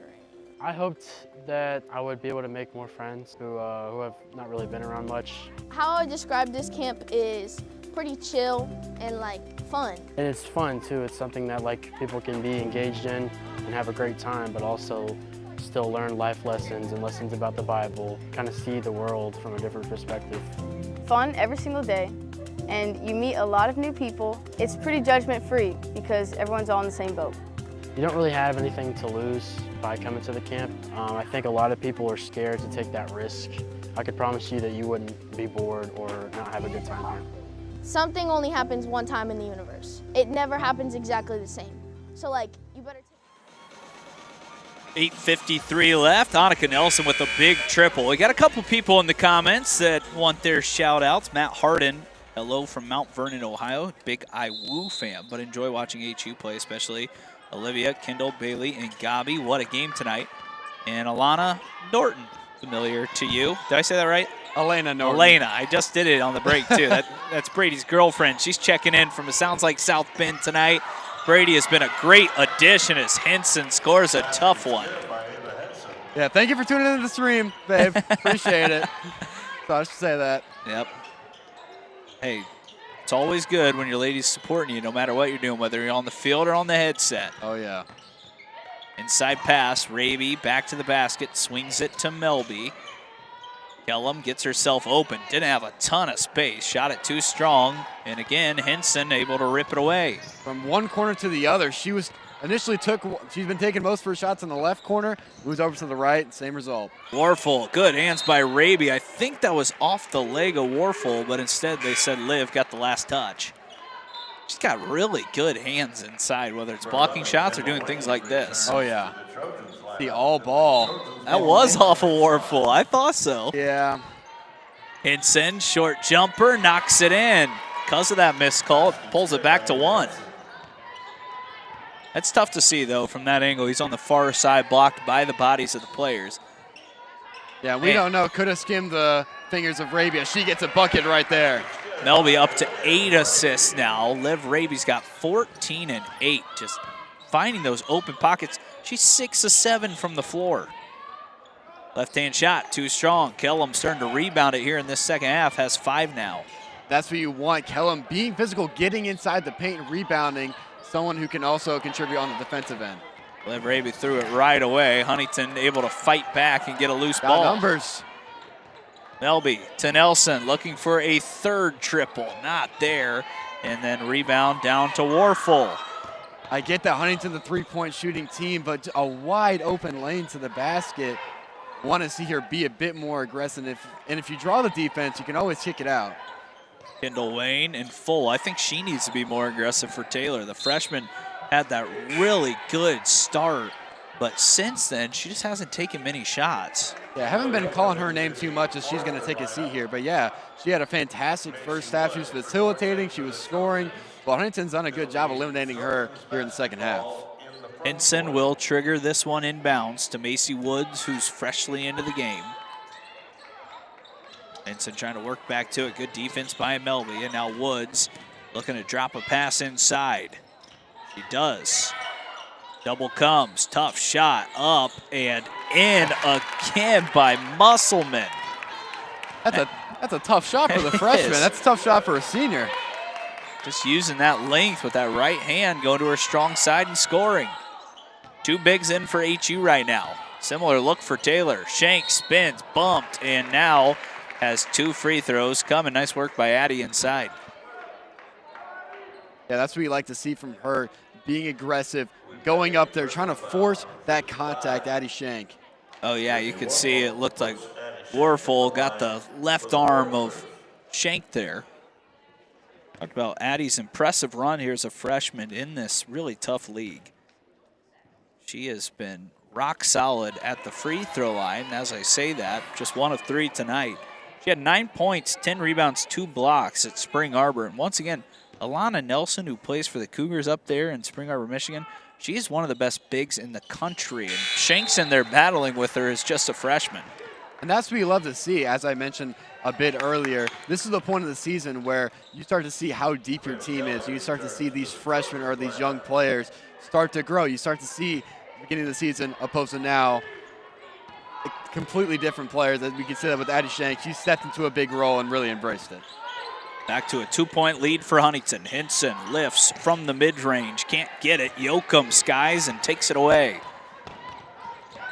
I hoped that I would be able to make more friends who have not really been around much.
How I describe this camp is pretty chill and like fun.
And it's fun too. It's something that like people can be engaged in and have a great time, but also still learn life lessons and lessons about the Bible, kind of see the world from a different perspective.
Fun every single day, and you meet a lot of new people. It's pretty judgment-free because everyone's all in the same boat.
You don't really have anything to lose by coming to the camp. I think a lot of people are scared to take that risk. I could promise you that you wouldn't be bored or not have a good time here.
Something only happens one time in the universe. It never happens exactly the same. So like, you better
8:53 left. Annika Nelson with a big triple. We got a couple people in the comments that want their shout outs. Matt Harden, hello from Mount Vernon, Ohio. Big IWU fan, but enjoy watching HU play, especially Olivia, Kendall, Bailey, and Gabi. What a game tonight. And Alana Norton, familiar to you. Did I say that right?
Elena Norton.
Elena, I just did it on the break too. That's Brady's girlfriend. She's checking in from, it sounds like, South Bend tonight. Brady has been a great addition as Henson scores a tough one.
Yeah, thank you for tuning into the stream, babe. Appreciate it. So I should say that.
Yep. Hey, it's always good when your lady's supporting you no matter what you're doing, whether you're on the field or on the headset.
Oh, yeah.
Inside pass, Raby back to the basket, swings it to Melby. Kellum gets herself open, didn't have a ton of space, shot it too strong, and again, Henson able to rip it away.
From one corner to the other, she's been taking most of her shots in the left corner, moves over to the right, same result.
Warfel, good hands by Raby. I think that was off the leg of Warfel, but instead they said Liv got the last touch. She's got really good hands inside, whether it's blocking shots or doing things like this.
Oh, yeah. The all ball.
That was off of Warfel. I thought so.
Yeah.
Henson, short jumper, knocks it in. Because of that missed call, it pulls it back to one. That's tough to see, though, from that angle. He's on the far side, blocked by the bodies of the players.
Yeah, we don't know. Could have skimmed the fingers of Rabia. She gets a bucket right there.
Melby up to 8 assists now. Liv Raby's got 14 and 8, just finding those open pockets. She's 6 of 7 from the floor. Left-hand shot, too strong. Kellum starting to rebound it here in this second half, has 5 now.
That's what you want. Kellum being physical, getting inside the paint and rebounding. Someone who can also contribute on the defensive end.
Liv Raby threw it right away. Huntington able to fight back and get a loose ball.
Numbers.
Melby to Nelson, looking for a third triple. Not there. And then rebound down to Warfel.
I get that Huntington, the three-point shooting team, but a wide open lane to the basket. Want to see her be a bit more aggressive. And if you draw the defense, you can always kick it out.
Kendall Wayne in full. I think she needs to be more aggressive for Taylor. The freshman had that really good start, but since then, she just hasn't taken many shots.
Yeah, I haven't been calling her name too much as she's going to take a seat here. But yeah, she had a fantastic first half. She was facilitating, she was scoring. But Huntington's done a good job eliminating her here in the second half.
Henson will trigger this one inbounds to Macy Woods, who's freshly into the game. Henson trying to work back to it. Good defense by Melby. And now Woods looking to drop a pass inside. She does. Double comes. Tough shot. Up and in again by Musselman.
That's a tough shot for the freshman. That's a tough shot for a senior.
Just using that length with that right hand, going to her strong side and scoring. 2 bigs in for HU right now. Similar look for Taylor. Shank spins, bumped, and now has 2 free throws coming. Nice work by Addie inside.
Yeah, that's what you like to see from her, being aggressive, going up there, trying to force that contact, Addie Shank.
Oh, yeah, you could see it looked like Warfel got the left arm of Shank there. Talked about Addie's impressive run here as a freshman in this really tough league. She has been rock solid at the free throw line. As I say that, just 1 of 3 tonight. She had 9 points, 10 rebounds, 2 blocks at Spring Arbor. And once again, Alana Nelson, who plays for the Cougars up there in Spring Arbor, Michigan, she is one of the best bigs in the country. And Shank's in there battling with her as just a freshman.
And that's what you love to see. As I mentioned a bit earlier, this is the point of the season where you start to see how deep your team is. You start to see these freshmen or these young players start to grow. You start to see the beginning of the season opposed to now completely different players. As we can see that with Addie Shank, she stepped into a big role and really embraced it.
Back to a 2-point lead for Huntington. Henson lifts from the mid-range, can't get it. Yoakum skies and takes it away.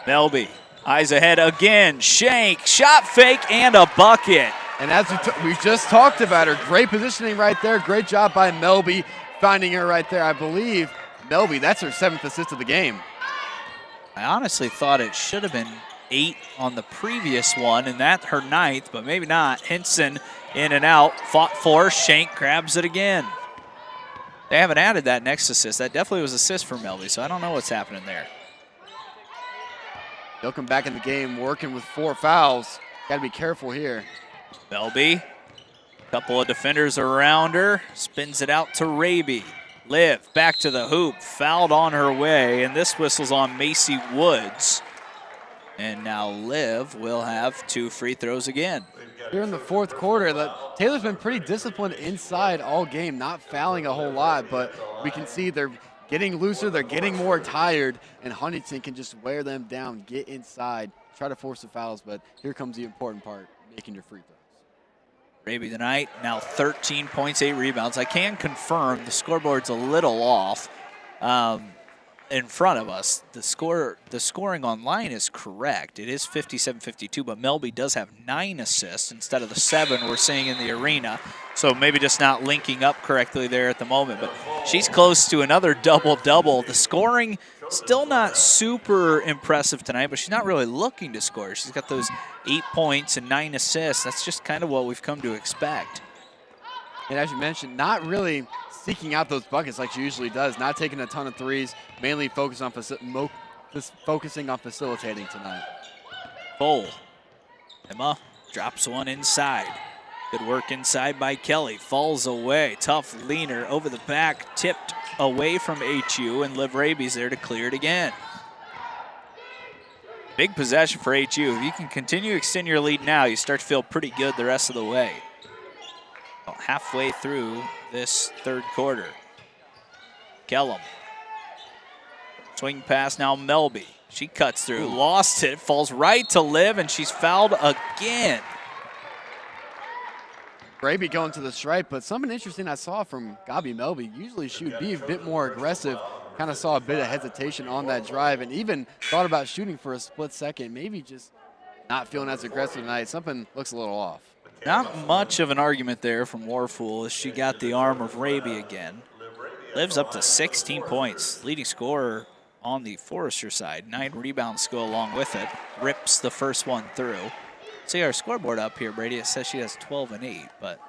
Melby, eyes ahead again. Shank, shot fake, and a bucket.
And as we just talked about her, great positioning right there. Great job by Melby finding her right there. I believe Melby, that's her 7th assist of the game.
I honestly thought it should have been 8 on the previous one, and that her 9th, but maybe not. Hinson in and out, fought for, Shank grabs it again. They haven't added that next assist. That definitely was assist for Melby, so I don't know what's happening there.
They'll come back in the game working with 4 fouls. Got to be careful here.
Melby, couple of defenders around her, spins it out to Raby. Liv back to the hoop, fouled on her way, and this whistle's on Macy Woods. And now Liv will have 2 free throws again.
Here in the 4th quarter, Taylor's been pretty disciplined inside all game, not fouling a whole lot, but we can see they're getting looser, they're getting more tired, and Huntington can just wear them down, get inside, try to force the fouls, but here comes the important part, making your free throws.
Raby tonight, now 13 points, 8 rebounds. I can confirm the scoreboard's a little off in front of us. The scoring online is correct. It is 57-52, but Melby does have 9 assists instead of the 7 we're seeing in the arena. So maybe just not linking up correctly there at the moment, but she's close to another double-double. The scoring still not super impressive tonight, but she's not really looking to score. She's got those 8 points and 9 assists. That's just kind of what we've come to expect.
And as you mentioned, not really seeking out those buckets like she usually does, not taking a ton of threes, mainly focusing on facilitating tonight.
Full. Emma drops one inside. Good work inside by Kelly. Falls away. Tough leaner over the back. Tipped away from HU, and Liv Raby's there to clear it again. Big possession for HU. If you can continue to extend your lead now, you start to feel pretty good the rest of the way. Well, halfway through this 3rd quarter. Kellum. Swing pass now Melby. She cuts through, lost it, falls right to Liv, and she's fouled again.
Raby going to the stripe, but something interesting I saw from Gabi Melby, usually she would be a bit more aggressive, kind of saw a bit of hesitation on that drive, and even thought about shooting for a split second, maybe just not feeling as aggressive tonight. Something looks a little off.
Not much of an argument there from Warfool as she got the arm of Raby again. Liv's up to 16 points, leading scorer on the Forrester side. 9 rebounds go along with it. Rips the first one through. See our scoreboard up here, Brady. It says she has 12 and 8, but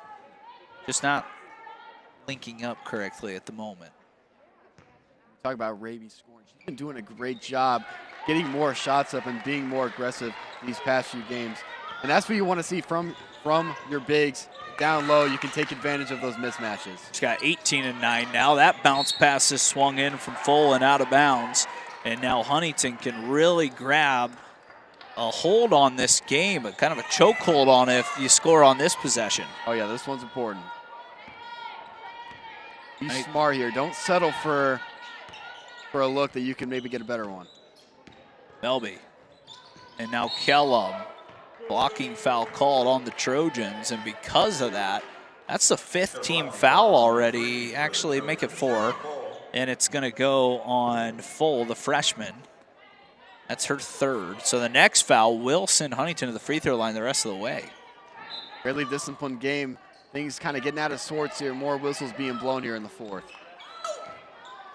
just not linking up correctly at the moment.
Talk about Raby scoring. She's been doing a great job getting more shots up and being more aggressive these past few games. And that's what you want to see from your bigs. Down low, you can take advantage of those mismatches.
She's got 18 and 9 now. That bounce pass is swung in from full and out of bounds. And now Huntington can really grab a hold on this game, but kind of a chokehold on it if you score on this possession.
Oh yeah, this one's important. Be smart here. Don't settle for a look that you can maybe get a better one.
Melby. And now Kellum. Blocking foul called on the Trojans, and because of that, that's the 5th team foul already. Actually, make it 4, and it's going to go on Full, the freshman. That's her 3rd. So the next foul will send Huntington to the free throw line the rest of the way.
Fairly disciplined game. Things kind of getting out of sorts here. More whistles being blown here in the 4th.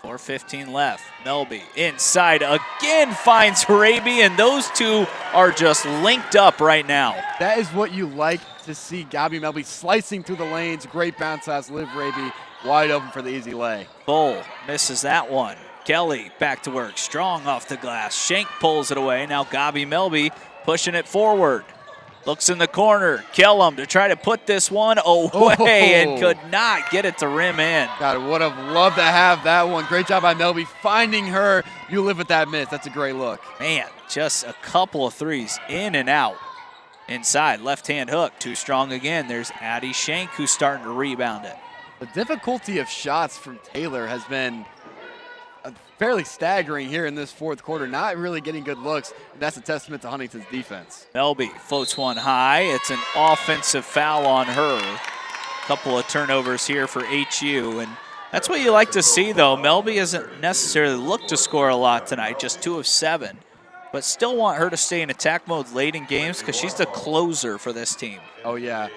4:15 left. Melby inside again, finds Raby, and those two are just linked up right now.
That is what you like to see. Gabi Melby slicing through the lanes. Great bounce pass. Liv Raby wide open for the easy lay.
Bull misses that one. Kelly back to work. Strong off the glass. Shank pulls it away. Now Gabi Melby pushing it forward. Looks in the corner. Kellum to try to put this one away and could not get it to rim in.
God, would have loved to have that one. Great job by Melby finding her. You live with that miss. That's a great look.
Man, just a couple of threes in and out. Inside, left-hand hook. Too strong again. There's Addie Shank who's starting to rebound it.
The difficulty of shots from Taylor has been fairly staggering here in this 4th quarter. Not really getting good looks, and that's a testament to Huntington's defense.
Melby floats one high. It's an offensive foul on her. Couple of turnovers here for HU, and that's what you like to see, though. Melby hasn't necessarily looked to score a lot tonight, just 2 of 7. but still want her to stay in attack mode late in games because she's the closer for this team.
Oh, yeah.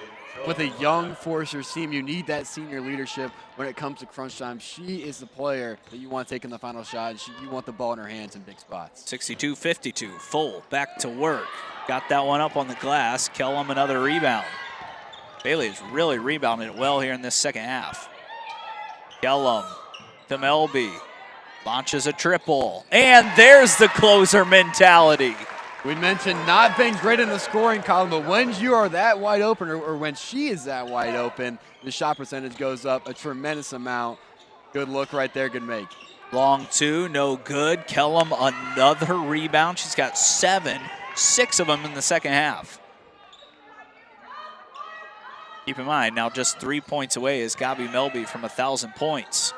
With a young Foresters team, you need that senior leadership when it comes to crunch time. She is the player that you want taking the final shot, and you want the ball in her hands in big spots.
62-52, full, back to work. Got that one up on the glass. Kellum another rebound. Bailey has really rebounded it well here in this second half. Kellum to Melby. Launches a triple. And there's the closer mentality.
We mentioned not being great in the scoring column, but when you are that wide open, or when she is that wide open, the shot percentage goes up a tremendous amount. Good look right there, good make.
Long two, no good. Kellum another rebound. She's got 7, 6 of them in the second half. Keep in mind, now just 3 points away is Gabi Melby from 1,000 points.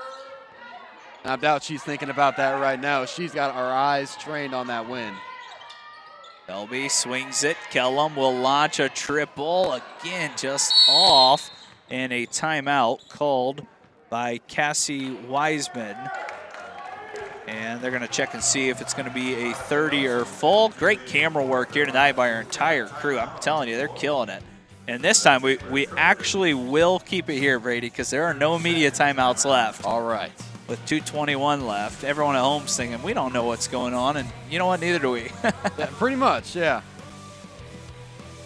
I doubt she's thinking about that right now. She's got our eyes trained on that win.
Melby swings it. Kellum will launch a triple. Again, just off. And a timeout called by Cassie Wiseman. And they're going to check and see if it's going to be a 30 or full. Great camera work here tonight by our entire crew. I'm telling you, they're killing it. And this time, we actually will keep it here, Brady, because there are no media timeouts left.
All right.
With 2:21 left, everyone at home's thinking, we don't know what's going on, and you know what, neither do we.
Yeah, pretty much, yeah.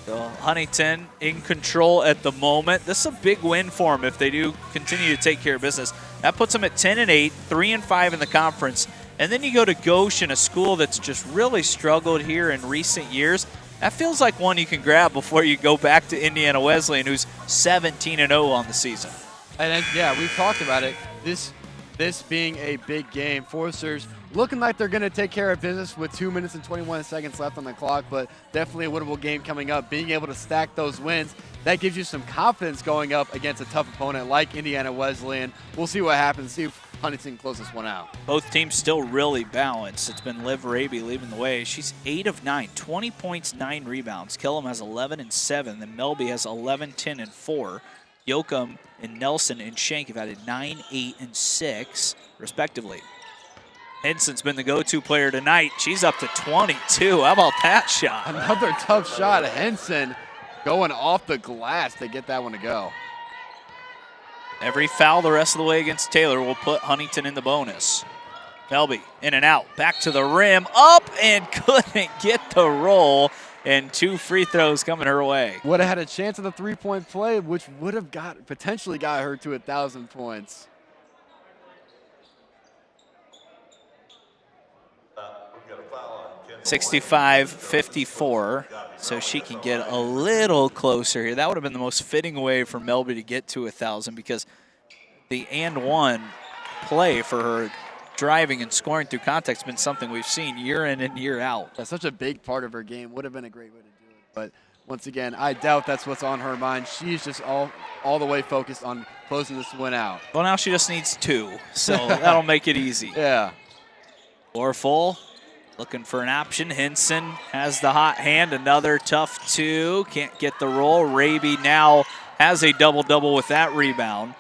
So Huntington in control at the moment. This is a big win for them if they do continue to take care of business. That puts them at 10-8, 3-5 in the conference. And then you go to Goshen, a school that's just really struggled here in recent years. That feels like one you can grab before you go back to Indiana Wesleyan, who's 17-0 on the season.
And then, yeah, we've talked about it. This being a big game. Foresters looking like they're going to take care of business with 2 minutes and 21 seconds left on the clock, but definitely a winnable game coming up. Being able to stack those wins, that gives you some confidence going up against a tough opponent like Indiana Wesleyan. We'll see what happens, see if Huntington closes this one out.
Both teams still really balanced. It's been Liv Raby leading the way. She's 8 of 9, 20 points, 9 rebounds. Kellum has 11 and 7. Then Melby has 11, 10, and 4. Yoakum and Nelson and Shank have added 9, 8, and 6, respectively. Henson's been the go-to player tonight. She's up to 22. How about that shot?
Another tough shot. Henson going off the glass to get that one to go.
Every foul the rest of the way against Taylor will put Huntington in the bonus. Melby in and out. Back to the rim. Up and couldn't get the roll. And 2 free throws coming her way.
Would have had a chance of the three-point play, which would have potentially got her to 1,000 points.
65-54, so she can get a little closer here. That would have been the most fitting way for Melby to get to 1,000 because the and one play for her driving and scoring through contact has been something we've seen year in and year out.
That's such a big part of her game. Would have been a great way to do it. But once again, I doubt that's what's on her mind. She's just all the way focused on closing this win out.
Well, now she just needs 2, so that'll make it easy.
Yeah.
Floor full. Looking for an option. Henson has the hot hand. Another tough 2. Can't get the roll. Raby now has a double-double with that rebound.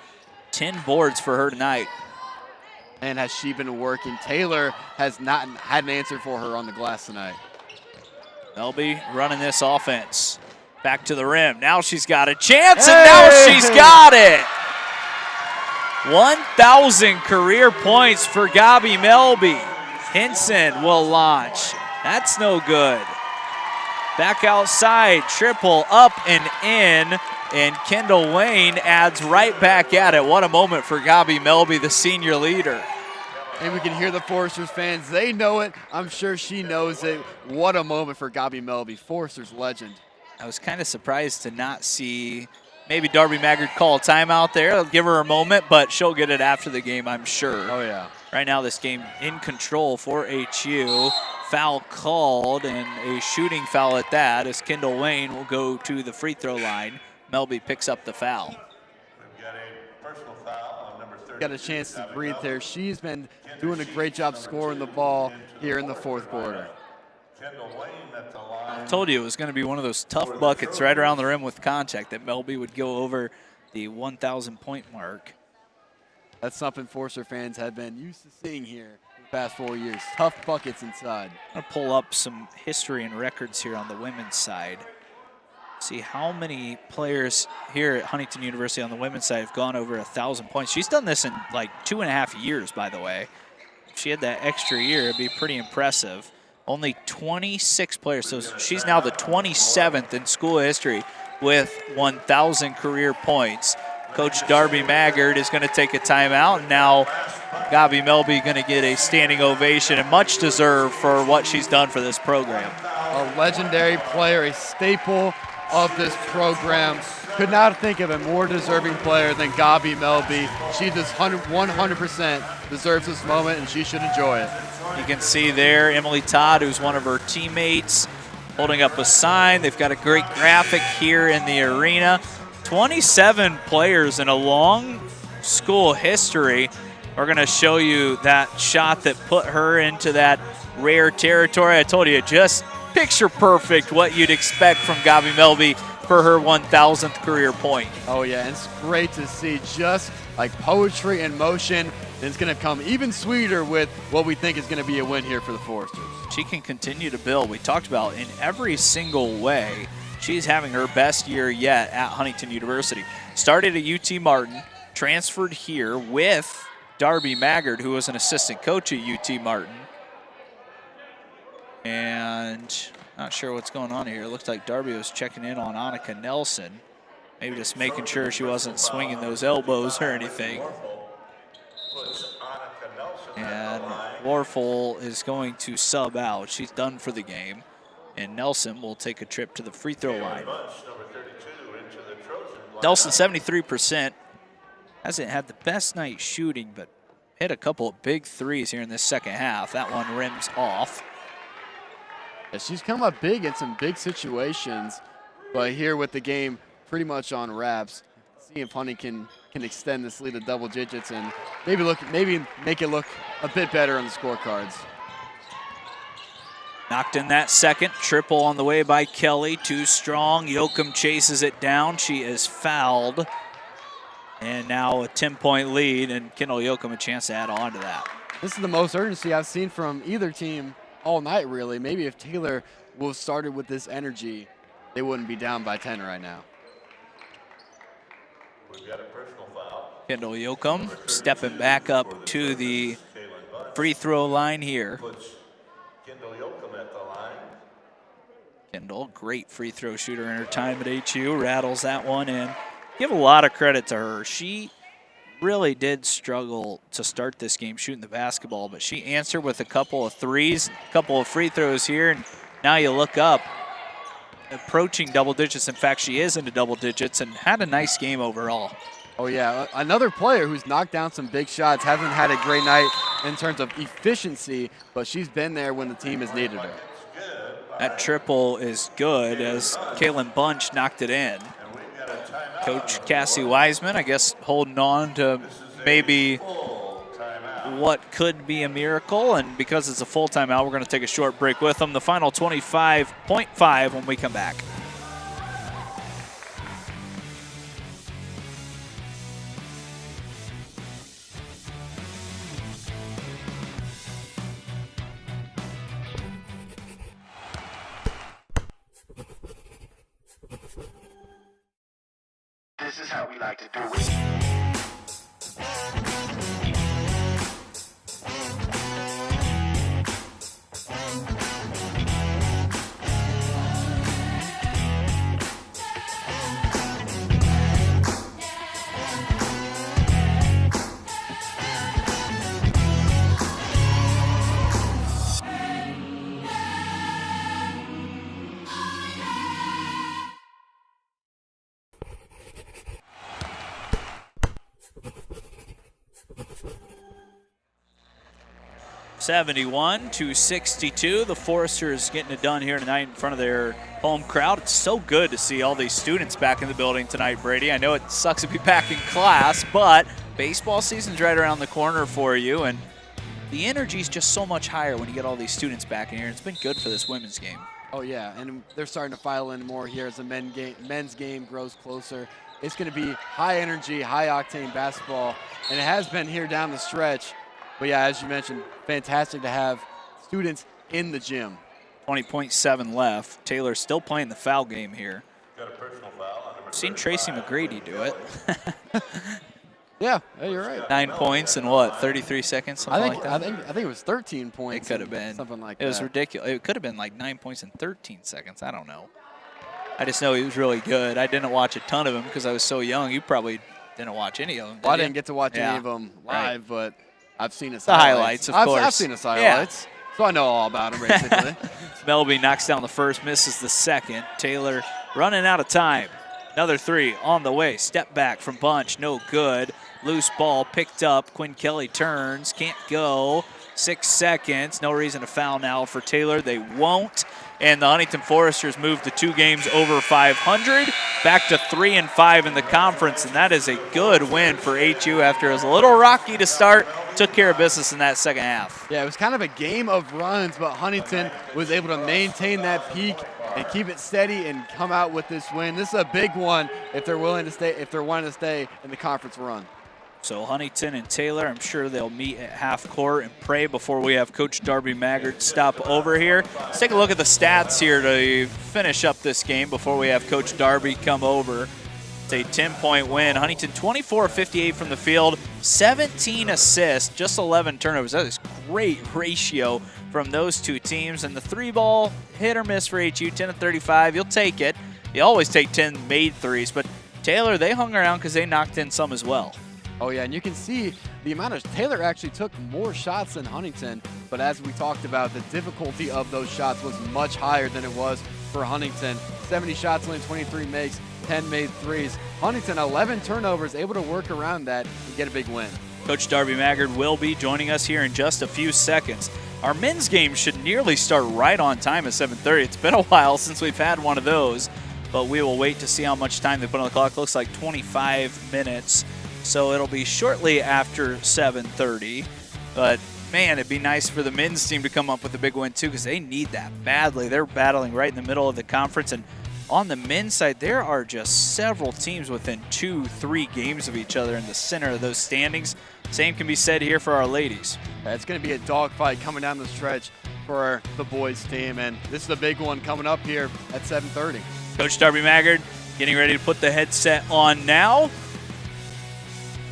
10 boards for her tonight.
And has she been working? Taylor has not had an answer for her on the glass tonight.
Melby running this offense. Back to the rim. Now she's got a chance, and now she's got it. 1,000 career points for Gabi Melby. Henson will launch. That's no good. Back outside, triple up and in, and Kendall Wayne adds right back at it. What a moment for Gabi Melby, the senior leader.
And we can hear the Foresters fans. They know it. I'm sure she knows it. What a moment for Gabi Melby, Foresters legend.
I was kind of surprised to not see maybe Darby Maggard call a timeout there. I'll give her a moment, but she'll get it after the game, I'm sure.
Oh, yeah.
Right now, this game in control for HU. Foul called, and a shooting foul at that, as Kendall Wayne will go to the free throw line. Melby picks up the foul.
We've got a personal foul on number 30.
Got a chance to breathe there. She's been doing a great job scoring the ball here in the fourth quarter.
Kendall Wayne at the line.
I told you it was going to be one of those tough buckets right around the rim with contact that Melby would go over the 1,000 point mark.
That's something Forester fans have been used to seeing here past 4 years. Tough buckets inside.
I'm going to pull up some history and records here on the women's side. See how many players here at Huntington University on the women's side have gone over 1,000 points. She's done this in like 2.5 years, by the way. If she had that extra year, it'd be pretty impressive. Only 26 players, so she's now the 27th in school history with 1,000 career points. Coach Darby Maggard is going to take a timeout, and now Gabi Melby going to get a standing ovation, and much deserved for what she's done for this program.
A legendary player, a staple of this program. Could not think of a more deserving player than Gabi Melby. She just 100% deserves this moment, and she should enjoy it.
You can see there Emily Todd, who's one of her teammates, holding up a sign. They've got a great graphic here in the arena. 27 players in a long school history are going to show you that shot that put her into that rare territory. I told you, just picture perfect what you'd expect from Gabi Melby for her 1,000th career point.
Oh yeah, and it's great to see, just like poetry in motion. And it's going to come even sweeter with what we think is going to be a win here for the Foresters.
She can continue to build. We talked about in every single way, she's having her best year yet at Huntington University. Started at UT Martin, transferred here with Darby Maggard, who was an assistant coach at UT Martin. And not sure what's going on here. It looks like Darby was checking in on Annika Nelson. Maybe just making sure she wasn't swinging those elbows or anything. And Warfel is going to sub out. She's done for the game. And Nelson will take a trip to the free throw line. Nelson, 73%. Hasn't had the best night shooting, but hit a couple of big threes here in this second half. That one rims off.
Yeah, she's come up big in some big situations, but here with the game pretty much on wraps, see if Huntington can extend this lead to double digits and maybe make it look a bit better on the scorecards.
Knocked in that second. Triple on the way by Kelly. Too strong. Yoakum chases it down. She is fouled. And now a 10-point lead, and Kendall Yoakum a chance to add on to that.
This is the most urgency I've seen from either team all night, really. Maybe if Taylor would have started with this energy, they wouldn't be down by 10 right now.
We've got a personal foul.
Kendall Yoakum stepping back up to the free throw line here.
Kendall Yoakum at the line.
Kendall, great free throw shooter in her time at HU, rattles that one in. Give a lot of credit to her. She really did struggle to start this game shooting the basketball, but she answered with a couple of threes, a couple of free throws here, and now you look up, approaching double digits. In fact, she is into double digits and had a nice game overall.
Oh yeah, another player who's knocked down some big shots, hasn't had a great night in terms of efficiency, but she's been there when the team has needed her.
That triple is good as Kaylin Bunch knocked it in. Coach Cassie Wiseman, I guess, holding on to maybe what could be a miracle, and because it's a full timeout, we're going to take a short break with them. The final 25.5 when we come back.
This is how we like to do it.
(71-62). The Foresters getting it done here tonight in front of their home crowd. It's so good to see all these students back in the building tonight, Brady. I know it sucks to be back in class, but baseball season's right around the corner for you, and the energy's just so much higher when you get all these students back in here. It's been good for this women's game.
Oh yeah, and they're starting to file in more here as the men's game grows closer. It's going to be high energy, high octane basketball, and it has been here down the stretch. But yeah, as you mentioned, fantastic to have students in the gym.
20.7 left. Taylor still playing the foul game here.
Got a personal foul on number
Seen Tracy
35.
McGrady do it.
Yeah, you're right.
9 points in what, 33 seconds, something like that?
I think it was 13 points.
It could have been.
Something like that.
It was ridiculous. It could have been like 9 points in 13 seconds. I don't know. I just know he was really good. I didn't watch a ton of him because I was so young. You probably didn't watch any of them.
Well, I didn't get to watch any of them live, but I've seen his
highlights, of course.
I've seen his highlights, so I know all about him, basically.
Melby knocks down the first, misses the second. Taylor running out of time. Another three on the way. Step back from Bunch, no good. Loose ball picked up. Quinn Kelly turns, can't go. 6 seconds. No reason to foul now for Taylor. They won't. And the Huntington Foresters move to 2 games over 500, back to 3-5 in the conference, and that is a good win for HU after it was a little rocky to start. Took care of business in that second half.
Yeah, it was kind of a game of runs, but Huntington was able to maintain that peak and keep it steady and come out with this win. This is a big one if they're willing to stay, if they're wanting to stay in the conference run.
So Huntington and Taylor, I'm sure they'll meet at half court and pray before we have Coach Darby Maggard stop over here. Let's take a look at the stats here to finish up this game before we have Coach Darby come over. It's a 10-point win. Huntington 24-58 from the field, 17 assists, just 11 turnovers. That is great ratio from those two teams. And the 3-ball, hit or miss for HU, 10-35. You'll take it. You always take 10 made threes, but Taylor, they hung around because they knocked in some as well.
Oh, yeah, and you can see the amount of Taylor actually took more shots than Huntington, but as we talked about, the difficulty of those shots was much higher than it was for Huntington. 70 shots, only 23 makes, 10 made threes. Huntington, 11 turnovers, able to work around that and get a big win.
Coach Darby Maggard will be joining us here in just a few seconds. Our men's game should nearly start right on time at 7:30. It's been a while since we've had one of those, but we will wait to see how much time they put on the clock. Looks like 25 minutes. So it'll be shortly after 7:30. But, man, it'd be nice for the men's team to come up with a big win, too, because they need that badly. They're battling right in the middle of the conference. And on the men's side, there are just several teams within 2-3 games of each other in the center of those standings. Same can be said here for our ladies.
Yeah, it's going to be a dogfight coming down the stretch for the boys' team. And this is a big one coming up here at 7:30.
Coach Darby Maggard getting ready to put the headset on now.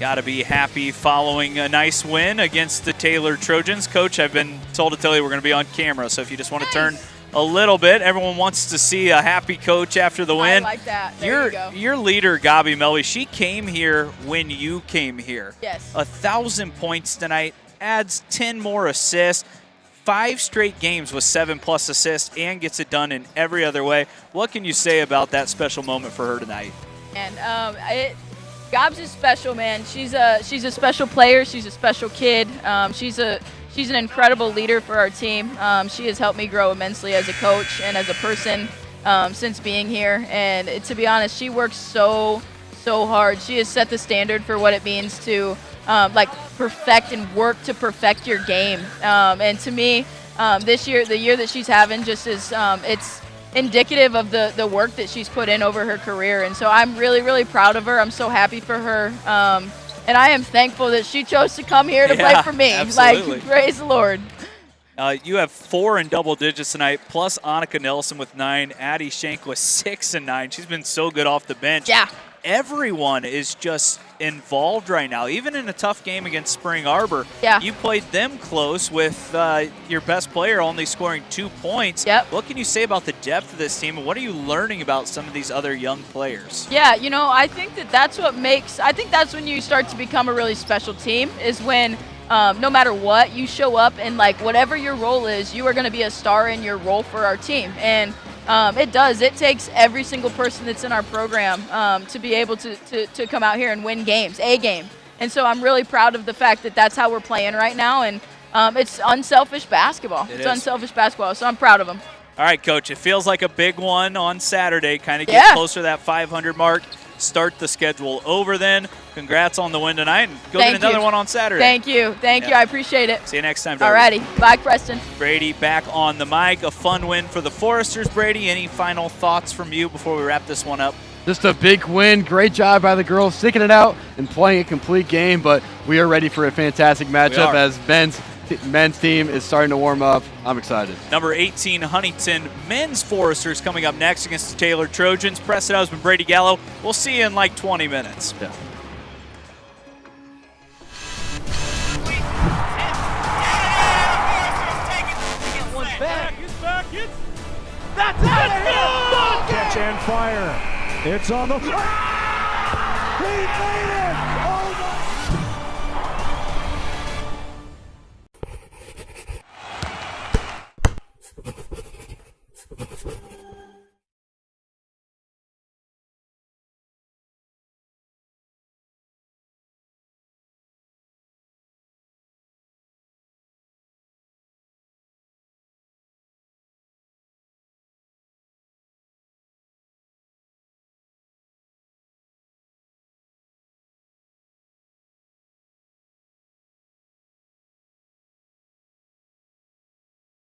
Got to be happy following a nice win against the Taylor Trojans. Coach, I've been told to tell you we're going to be on camera, so if you just want to turn a little bit. Everyone wants to see a happy coach after the win.
I like that. There you go.
Your leader, Gabi Melby, she came here when you came here.
Yes.
1,000 points tonight, adds 10 more assists, 5 straight games with 7+ assists, and gets it done in every other way. What can you say about that special moment for her tonight?
And Gabs is special, man. She's a special player. She's a special kid. She's an incredible leader for our team. She has helped me grow immensely as a coach and as a person since being here. And to be honest, she works so hard. She has set the standard for what it means to perfect and work to perfect your game. And to me, this year, the year that she's having, just is it's indicative of the work that she's put in over her career. And so I'm really, really proud of her. I'm so happy for her. And I am thankful that she chose to come here to play for me.
Absolutely.
Like, praise the Lord.
You have 4 in double digits tonight, plus Annika Nelson with 9, Addie Shank with 6 and 9. She's been so good off the bench.
Yeah.
Everyone is just involved right now, even in a tough game against Spring Arbor.
Yeah.
You played them close with your best player only scoring 2 points.
Yep.
What can you say about the depth of this team, and what are you learning about some of these other young players?
Yeah, I think that's what makes – I think that's when you start to become a really special team, is when no matter what, you show up and, whatever your role is, you are going to be a star in your role for our team. And it does. It takes every single person that's in our program to be able to come out here and win games, a game. And so I'm really proud of the fact that that's how we're playing right now. And it's unselfish basketball. It's unselfish basketball, so I'm proud of them.
All right, Coach, it feels like a big one on Saturday. Kind of get closer to that 500 mark. Start the schedule over then. Congrats on the win tonight, and go get another one on Saturday.
Thank you. Thank you. I appreciate it.
See you next time.
All righty. Bye, Preston.
Brady back on the mic. A fun win for the Foresters. Brady, any final thoughts from you before we wrap this one up?
Just a big win. Great job by the girls sticking it out and playing a complete game, but we are ready for a fantastic matchup as men's team is starting to warm up. I'm excited.
Number 18, Huntington men's Foresters coming up next against the Taylor Trojans. Preston husband Brady Gallo. We'll see you in like 20 minutes.
Yeah.
That's out of here! Catch and fire. It's on the... He made it! Oh,